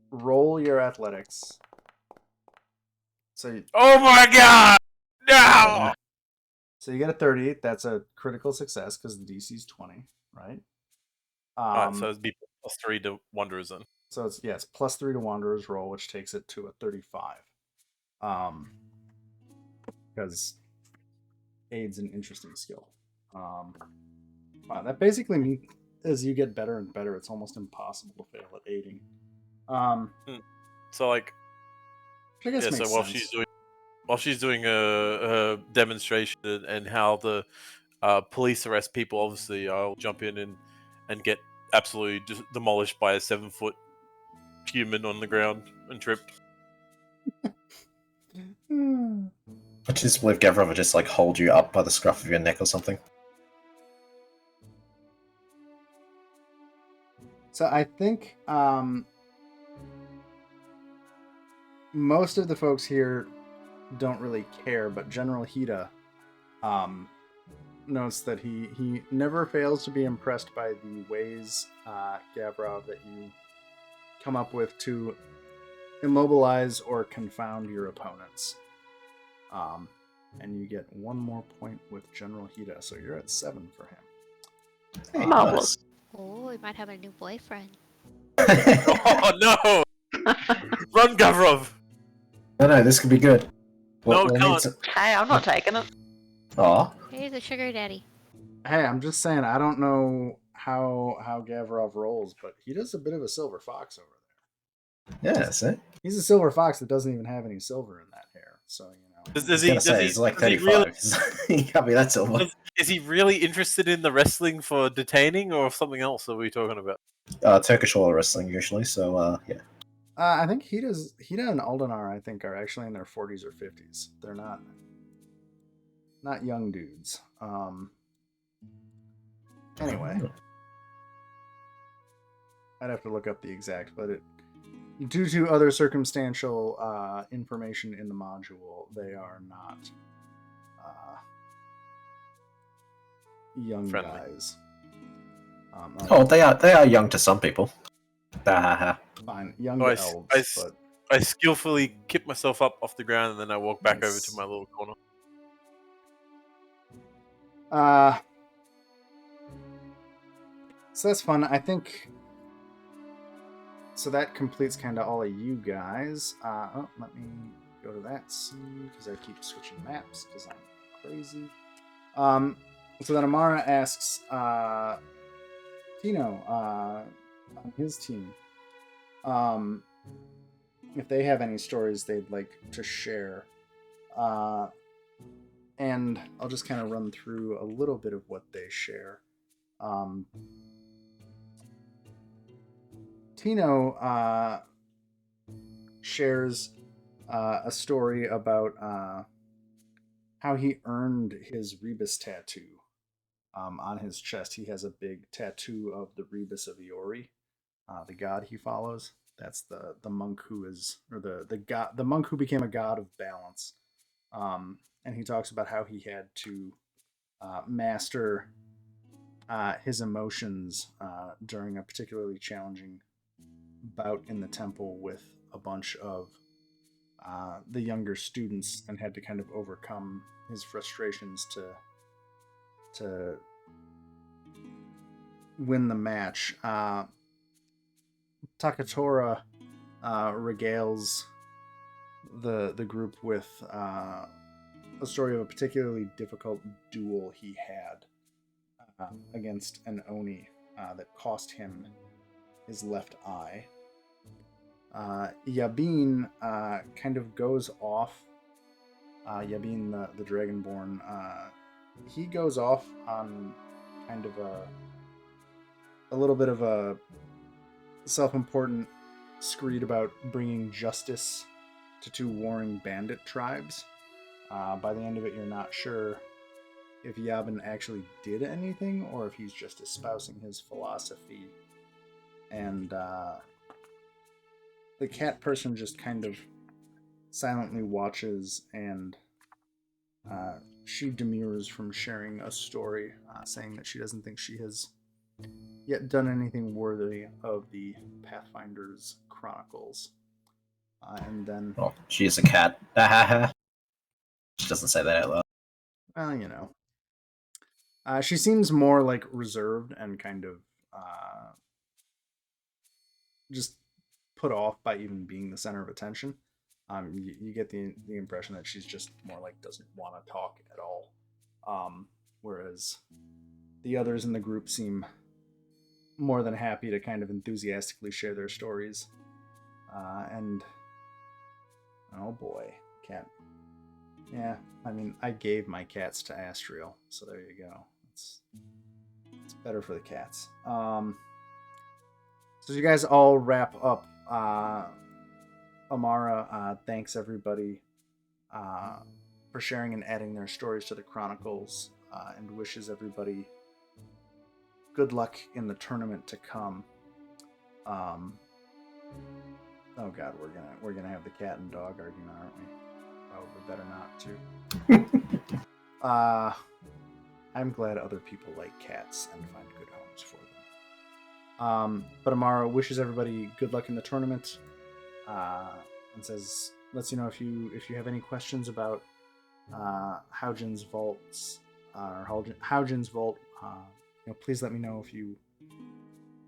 roll your athletics. So Oh my god! No! so you get a 30. That's a critical success because the DC is 20, right? Alright, so it'd be +3 to Wanderers then. So it's +3 to Wanderer's roll, which takes it to a 35. Because aid's an interesting skill. Wow, that basically means as you get better and better, it's almost impossible to fail at aiding. So like, I guess makes so while sense. she's doing a demonstration and how the police arrest people, obviously I'll jump in and get absolutely demolished by a 7-foot human on the ground and tripped. I just believe Gavrov would just like hold you up by the scruff of your neck or something. So I think most of the folks here don't really care, but General Hida notes that he never fails to be impressed by the ways, Gavrov, that you come up with to immobilize or confound your opponents. And you get 1 more point with General Hida, so you're at 7 for him. Hey, Marvelous. Oh, we might have a new boyfriend. Oh no! Run, Gavrov! No, this could be good. No, We'll it need can't. to- Hey, I'm not taking it. Aw. He's a sugar daddy. Hey, I'm just saying, I don't know how Gavrov rolls, but he does a bit of a silver fox over there. Yeah, see? He's a silver fox that doesn't even have any silver in that hair, so you know. He's like does he 35. He can't be that silver. Is he really interested in the wrestling for detaining or something else that we're talking about? Turkish oil wrestling usually, so yeah. I think Hida and Aldenar, I think, are actually in their 40s or 50s. They're not young dudes. Anyway, I'd have to look up the exact, but due to other circumstantial information in the module, they are not young Friendly. guys. Oh, they are young to some people. Fine, young Oh, elves, but I skillfully kick myself up off the ground and then I walk back over Nice. to my little corner. So that's fun. I think. So that completes kind of all of you guys. Let me go to that scene because I keep switching maps because I'm crazy. So then Amara asks Tino on his team if they have any stories they'd like to share. And I'll just kind of run through a little bit of what they share. Tino shares a story about how he earned his Rebus tattoo on his chest. He has a big tattoo of the Rebus of Iori, the god he follows. That's the monk who is, or the monk who became a god of balance. And he talks about how he had to master his emotions during a particularly challenging bout in the temple with a bunch of the younger students, and had to kind of overcome his frustrations to win the match. Takatora regales the group with a story of a particularly difficult duel he had against an Oni that cost him his left eye. Yabin kind of goes off. Yabin, the Dragonborn, he goes off on kind of a little bit of a self-important screed about bringing justice to two warring bandit tribes. By the end of it, you're not sure if Yabin actually did anything or if he's just espousing his philosophy. And the cat person just kind of silently watches, and she demurs from sharing a story, saying that she doesn't think she has yet done anything worthy of the Pathfinder's chronicles. And then... Well, she is a cat. She doesn't say that out loud. Well, you know. She seems more like reserved and kind of just put off by even being the center of attention. You get the impression that she's just more like doesn't want to talk at all. Whereas the others in the group seem more than happy to kind of enthusiastically share their stories. And oh boy, cat. Yeah, I mean, I gave my cats to Astriel, so there you go. It's better for the cats. So you guys all wrap up. Amara thanks everybody for sharing and adding their stories to the chronicles, and wishes everybody good luck in the tournament to come. Oh God, we're gonna have the cat and dog argument, aren't we? Oh, we better not too. I'm glad other people like cats and find good homes for them. But Amara wishes everybody good luck in the tournament, and lets you know if you have any questions about Haujin's vaults or Haujin's vault. Please let me know if you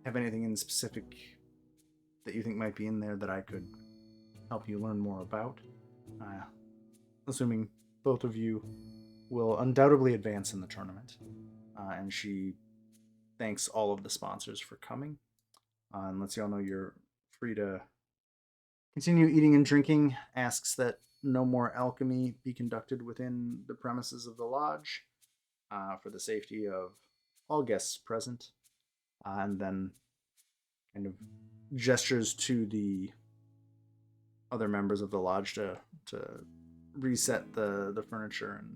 have anything in specific that you think might be in there that I could help you learn more about. Assuming both of you will undoubtedly advance in the tournament. And she thanks all of the sponsors for coming. And lets you all know you're free to continue eating and drinking. Asks that no more alchemy be conducted within the premises of the lodge, for the safety of all guests present. And then kind of gestures to the other members of the lodge to reset the furniture and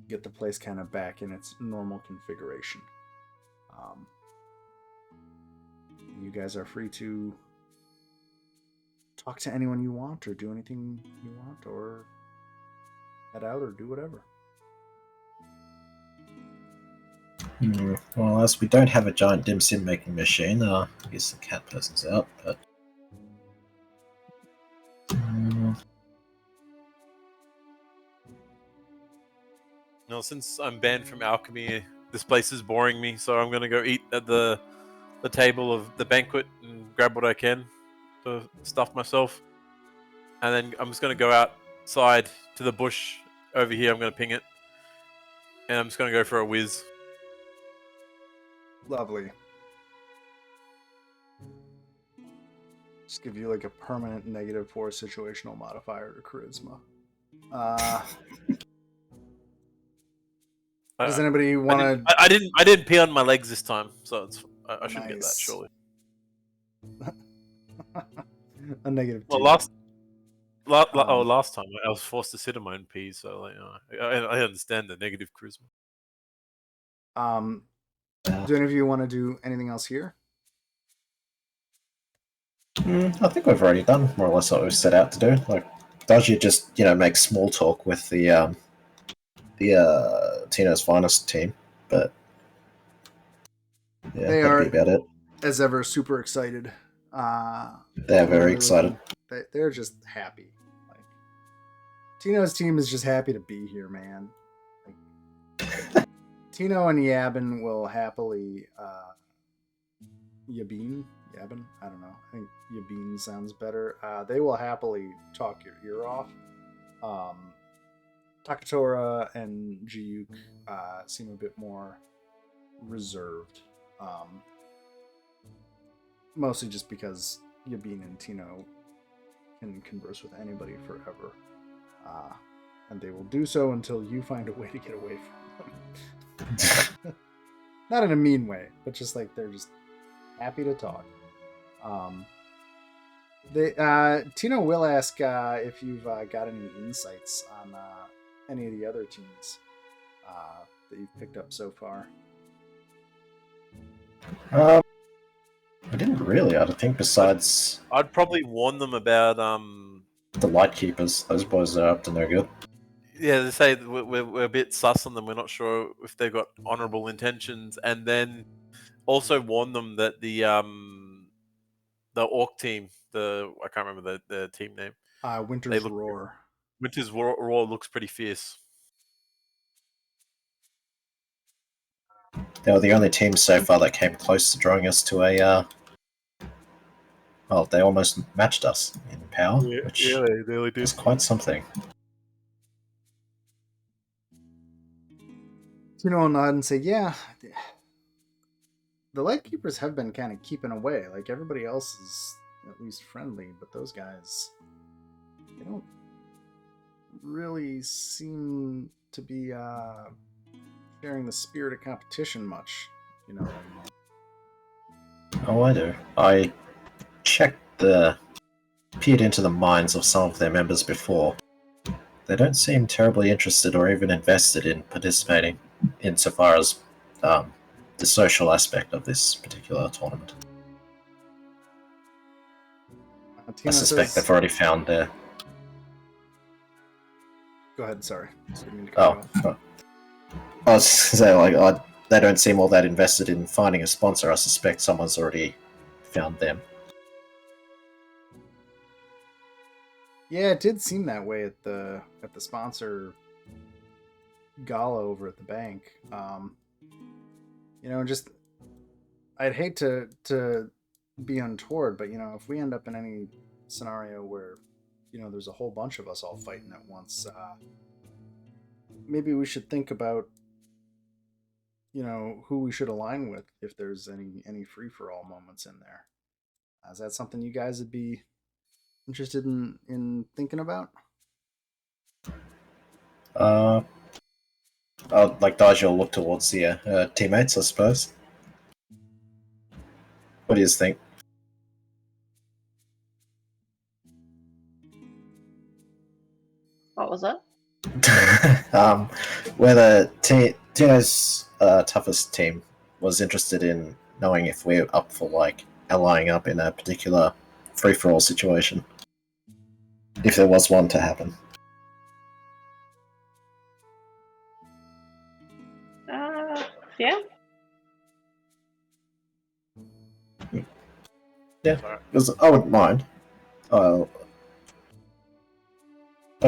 get the place kind of back in its normal configuration. You guys are free to talk to anyone you want or do anything you want or head out or do whatever. Well, as we don't have a giant dim sim making machine, I guess the cat person's out, but... No, since I'm banned from alchemy, this place is boring me, so I'm gonna go eat at the table of the banquet and grab what I can to stuff myself. And then I'm just gonna go outside to the bush over here. I'm gonna ping it, and I'm just gonna go for a whiz. Lovely. Just give you like a permanent -4 situational modifier to charisma. Does anybody want to? I didn't pee on my legs this time, so I should get that Nice. surely. A -2. Well, last time I was forced to sit in my own pee, so I understand the negative charisma. Do any of you want to do anything else here? I think we've already done more or less what we set out to do. Like, Dodgy just make small talk with the Tino's Finest team, but yeah, They that'd are, be about it. as ever, super excited. They're very excited. They're just happy. Like, Tino's team is just happy to be here, man. Like, Tino and Yabin will happily Yabin? I don't know. I think Yabin sounds better. They will happily talk your ear off. Takatora and Jiyuk seem a bit more reserved. mostly just because Yabin and Tino can converse with anybody forever. And they will do so until you find a way to get away from them. Not in a mean way, but just like they're just happy to talk. Tino will ask if you've got any insights on any of the other teams that you've picked up so far. I didn't really. I think besides I'd probably warn them about the Lightkeepers. Those boys are up to no good. Yeah, they say that we're a bit sus on them. We're not sure if they've got honourable intentions, and then also warn them that the orc team, I can't remember the team name. Winter's Roar. Winter's Roar looks pretty fierce. They were the only team so far that came close to drawing us to a. Well, they almost matched us in power, which they really did. is quite something. Tino will nod and say, "Yeah, the Lightkeepers have been kind of keeping away. Like everybody else is at least friendly, but those guys, they don't really seem to be sharing the spirit of competition much. You know." Oh, I do. I peered into the minds of some of their members before. They don't seem terribly interested or even invested in participating insofar as the social aspect of this particular tournament. I suspect they've already found their... Go ahead, sorry. Didn't mean to cut you off. I was saying, they don't seem all that invested in finding a sponsor. I suspect someone's already found them. Yeah, it did seem that way at the sponsor gala over at the bank. Just I'd hate to be untoward, but if we end up in any scenario where there's a whole bunch of us all fighting at once, maybe we should think about who we should align with if there's any free for all moments in there. Is that something you guys would be interested in thinking about? Like Daj will look towards the teammates, I suppose. What do you think? What was that? Whether Tino's toughest team was interested in knowing if we're up for allying up in a particular free-for-all situation. If there was one to happen. Yeah. Yeah, because I wouldn't mind. I'd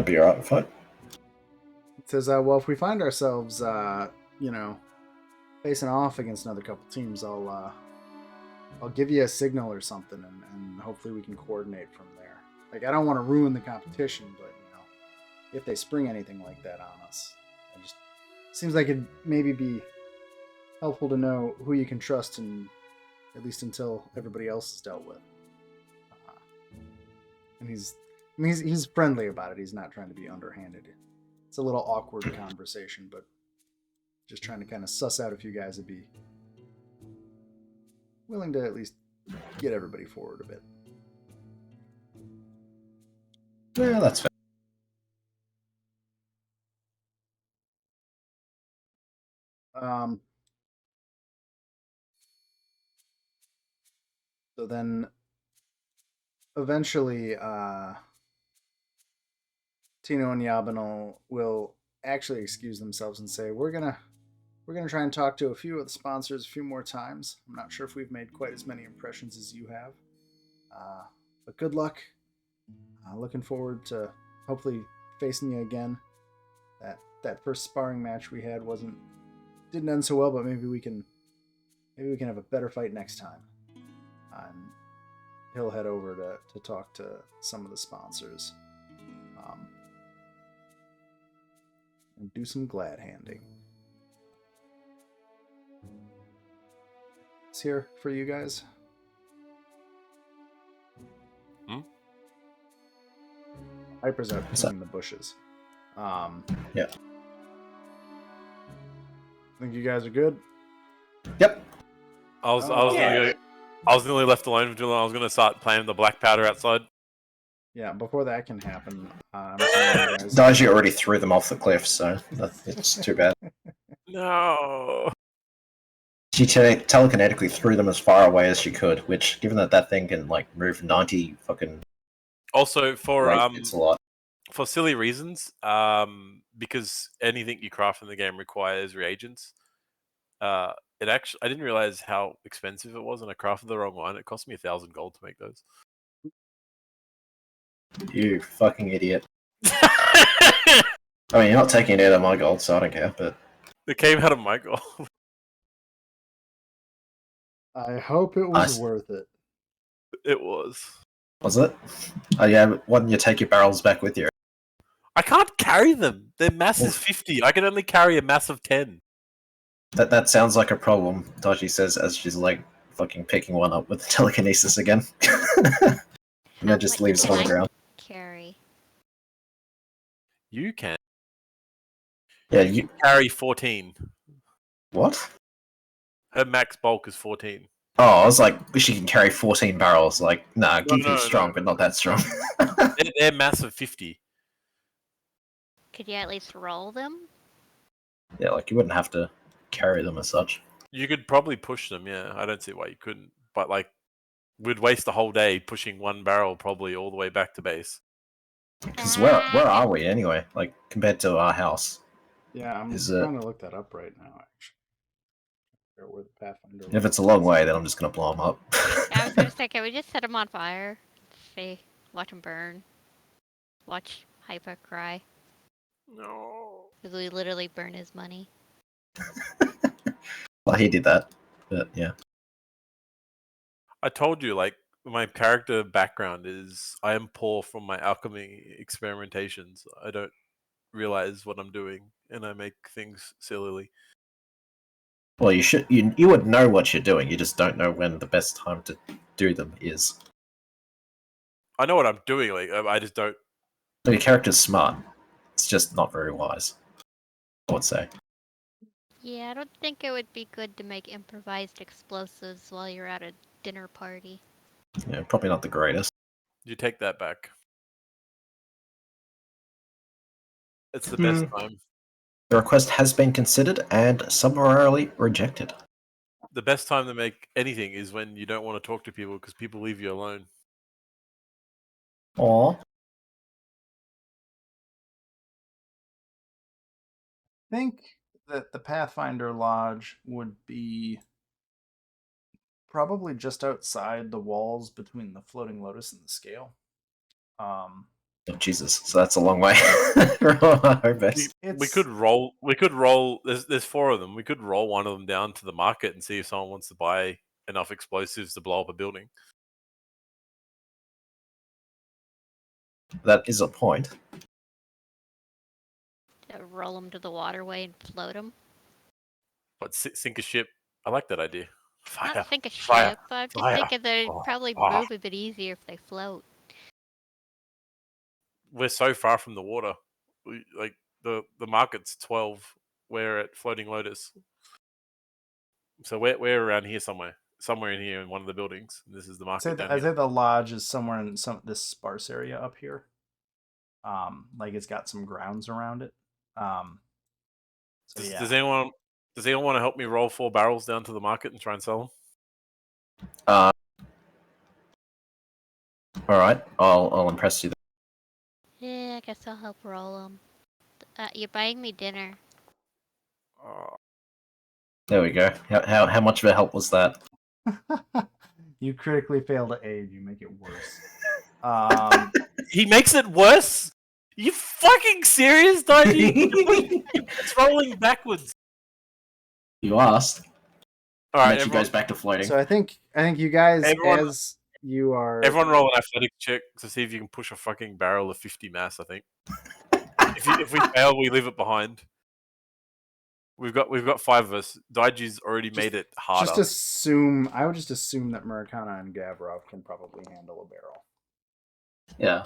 be alright with it. It says, well, if we find ourselves, facing off against another couple teams, I'll give you a signal or something, and hopefully we can coordinate from there. Like, I don't want to ruin the competition, but if they spring anything like that on us, it just seems like it'd maybe be helpful to know who you can trust, and at least until everybody else is dealt with. And he's friendly about it. He's not trying to be underhanded. It's a little awkward conversation, but just trying to kind of suss out if you guys would be willing to at least get everybody forward a bit. Yeah, that's fair. So then eventually Tino and Yabin will actually excuse themselves and say, we're gonna try and talk to a few of the sponsors a few more times. I'm not sure if we've made quite as many impressions as you have, but good luck. Looking forward to hopefully facing you again. That first sparring match we had didn't end so well, but maybe we can have a better fight next time. And he'll head over to talk to some of the sponsors and do some glad handing. It's here for you guys. Piper's out in the bushes. Yeah. Think you guys are good? Yep. I was nearly left alone for too long. I was gonna start playing the black powder outside. Yeah, before that can happen, I'm assuming you guys... Daiji already threw them off the cliff, so it's too bad. No. She telekinetically threw them as far away as she could, which, given that thing can like move 90 fucking... Also, for it's a lot. For silly reasons, because anything you craft in the game requires reagents. I didn't realize how expensive it was, and I crafted the wrong one. It cost me 1,000 gold to make those. You fucking idiot. I mean, you're not taking it out of my gold, so I don't care, but... It came out of my gold. I hope it was worth it. It was. Was it? Oh yeah, why didn't you take your barrels back with you? I can't carry them. Their mass is 50. I can only carry a mass of 10. That sounds like a problem, Daiji says as she's like fucking picking one up with telekinesis again. And then just leaves it on the ground. Carry. You can. Yeah, you carry 14. What? Her max bulk is 14. Oh, I was like, she can carry 14 barrels. Like, nah, Gifu's strong, but not that strong. They're massive 50. Could you at least roll them? Yeah, like you wouldn't have to carry them as such. You could probably push them, yeah. I don't see why you couldn't. But like, we'd waste the whole day pushing one barrel probably all the way back to base. Because where are we anyway? Like compared to our house? Yeah, I'm trying to look that up right now. Actually, where the Pathfinder. If it's a long way, then I'm just gonna blow them up. I was gonna say, can we just set them on fire? See, watch them burn. Watch Hyper cry. No. Because we literally burn his money. Well, he did that, but yeah. I told you, like, my character background is I am poor from my alchemy experimentations. I don't realize what I'm doing, and I make things sillily. Well, you would know what you're doing. You just don't know when the best time to do them is. I know what I'm doing. Like, I just don't. So your character's smart. It's just not very wise, I would say. Yeah, I don't think it would be good to make improvised explosives while you're at a dinner party. Yeah, probably not the greatest. You take that back. It's the best time. The request has been considered and summarily rejected. The best time to make anything is when you don't want to talk to people because people leave you alone. Aww. I think that the Pathfinder Lodge would be probably just outside the walls between the Floating Lotus and the Scale. Oh, Jesus, so that's a long way from our base. We could roll. There's 4 of them. We could roll one of them down to the market and see if someone wants to buy enough explosives to blow up a building. That is a point. Roll them to the waterway and float them. But sink a ship. I like that idea. Fire. Not sink a Fire. ship. I'm just Fire. thinking they'd probably move a bit easier if they float. We're so far from the water. Like the market's 12. We're at Floating Lotus. So we're around here somewhere in here in one of the buildings. This is the market. I'd say the lodge is somewhere in this sparse area up here. Like it's got some grounds around it. So yeah. Does anyone want to help me roll 4 barrels down to the market and try and sell them? All right, I'll impress you. Yeah, I guess I'll help roll them. You're buying me dinner. There we go. How much of a help was that? You critically fail to aid. You make it worse. He makes it worse? You fucking serious, Daiji? It's rolling backwards. You asked. All right, she goes back to floating. So I think you guys, as you are, everyone roll an athletics check to see if you can push a fucking barrel of 50 mass. I think. if we fail, we leave it behind. We've got 5 of us. Daiji's already made it harder. I would just assume that Murakana and Gavrov can probably handle a barrel. Yeah.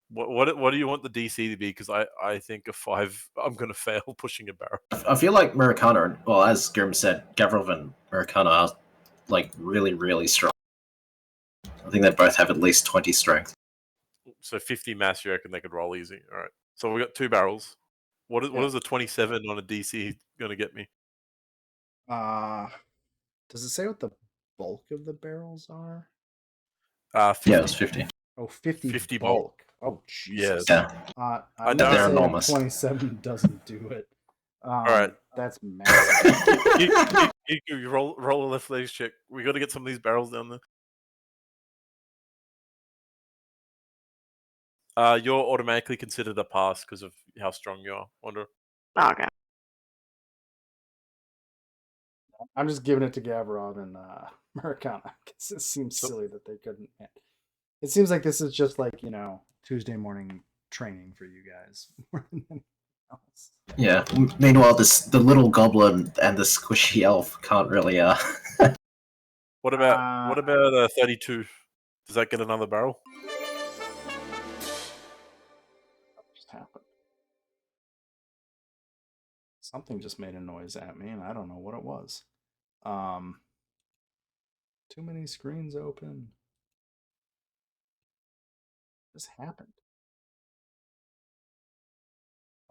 What do you want the DC to be? Because I think a 5, I'm gonna fail pushing a barrel. I feel like Murakana, well, as Grim said, Gavrov and Murakana are like really, really strong. I think they both have at least 20 strength. So 50 mass, you reckon they could roll easy? All right. So we got 2 barrels. What is a 27 on a DC gonna get me? Does it say what the bulk of the barrels are? 50. Yeah, it was 50. Oh, 50, 50 bulk. Oh, Jesus. Yeah. I'm know. gonna They're say enormous. 27 doesn't do it. Alright. That's massive. You roll a left leg check. We got to get some of these barrels down there. You're automatically considered a pass because of how strong you are, Wanderer. Oh, okay. I'm just giving it to Gavrov and Murakana because it seems silly that they couldn't. It seems like this is just like, Tuesday morning training for you guys more than anything else. Yeah. Meanwhile, the little goblin and the squishy elf can't really. What about 32? Does that get another barrel? What just happened? Something just made a noise at me, and I don't know what it was. Too many screens open. What just happened?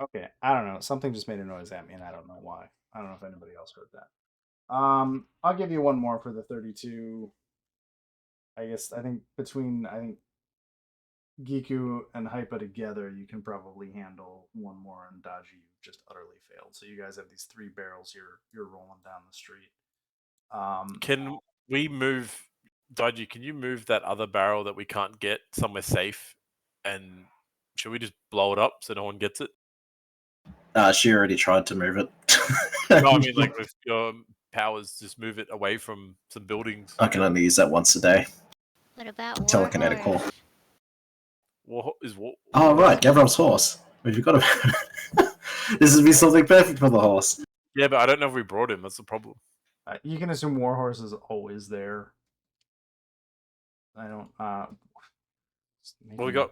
Okay, I don't know. Something just made a noise at me, and I don't know why. I don't know if anybody else heard that. I'll give you one more for the 32. I think Giku and Hypa together, you can probably handle one more, and Daji, you've just utterly failed. So you guys have these 3 barrels you're rolling down the street. Can we move, Daji? Can you move that other barrel that we can't get somewhere safe? And should we just blow it up so no one gets it? She already tried to move it. No, I mean like with your powers, just move it away from some buildings. I can only use that once a day. What about Telekinetic Warhorse? War. Oh, right, Gavron's horse. We forgot about This would be something perfect for the horse. Yeah, but I don't know if we brought him. That's the problem. You can assume Warhorse is always there. I don't. Well,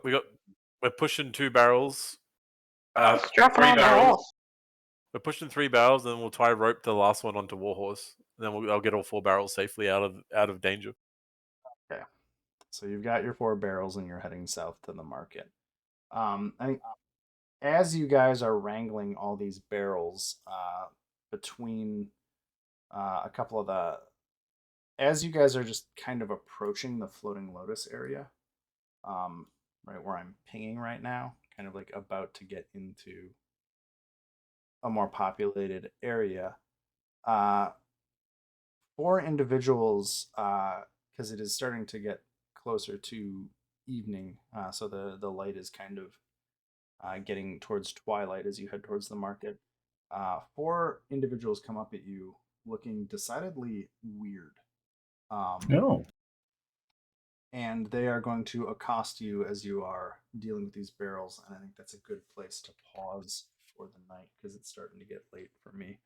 we're pushing 2 barrels. Strap 3 on the barrels. horse. We're pushing 3 barrels, and then we'll tie rope the last one onto Warhorse. And then I'll get all 4 barrels safely out of danger. Okay, so you've got your 4 barrels, and you're heading south to the market. I think as you guys are wrangling all these barrels between a couple of as you guys are just kind of approaching the Floating Lotus area, right where I'm pinging right now, kind of like about to get into a more populated area. 4 individuals, because it is starting to get closer to evening, so the light is kind of getting towards twilight as you head towards the market. 4 individuals come up at you looking decidedly weird. Oh. And they are going to accost you as you are dealing with these barrels. And I think that's a good place to pause for the night because it's starting to get late for me.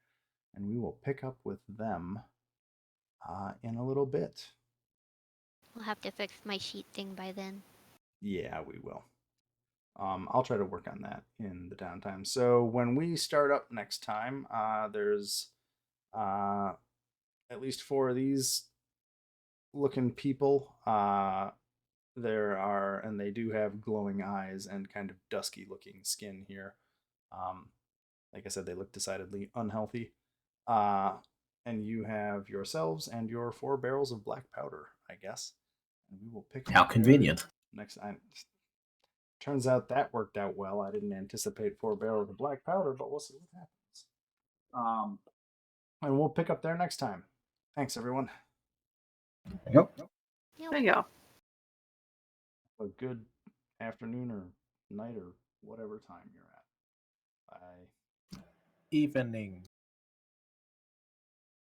And we will pick up with them in a little bit. We'll have to fix my sheet thing by then. Yeah, we will. I'll try to work on that in the downtime. So when we start up next time, there's at least 4 of these looking people. There are, and they do have glowing eyes and kind of dusky looking skin here. Like I said, they look decidedly unhealthy. And you have yourselves and your 4 barrels of black powder, I guess. And we will pick. How convenient. Next time. Turns out that worked out well. I didn't anticipate 4 barrels of black powder, but we'll see what happens. And we'll pick up there next time. Thanks, everyone. Yep. There you go. A good afternoon or night or whatever time you're at. Bye. Evening.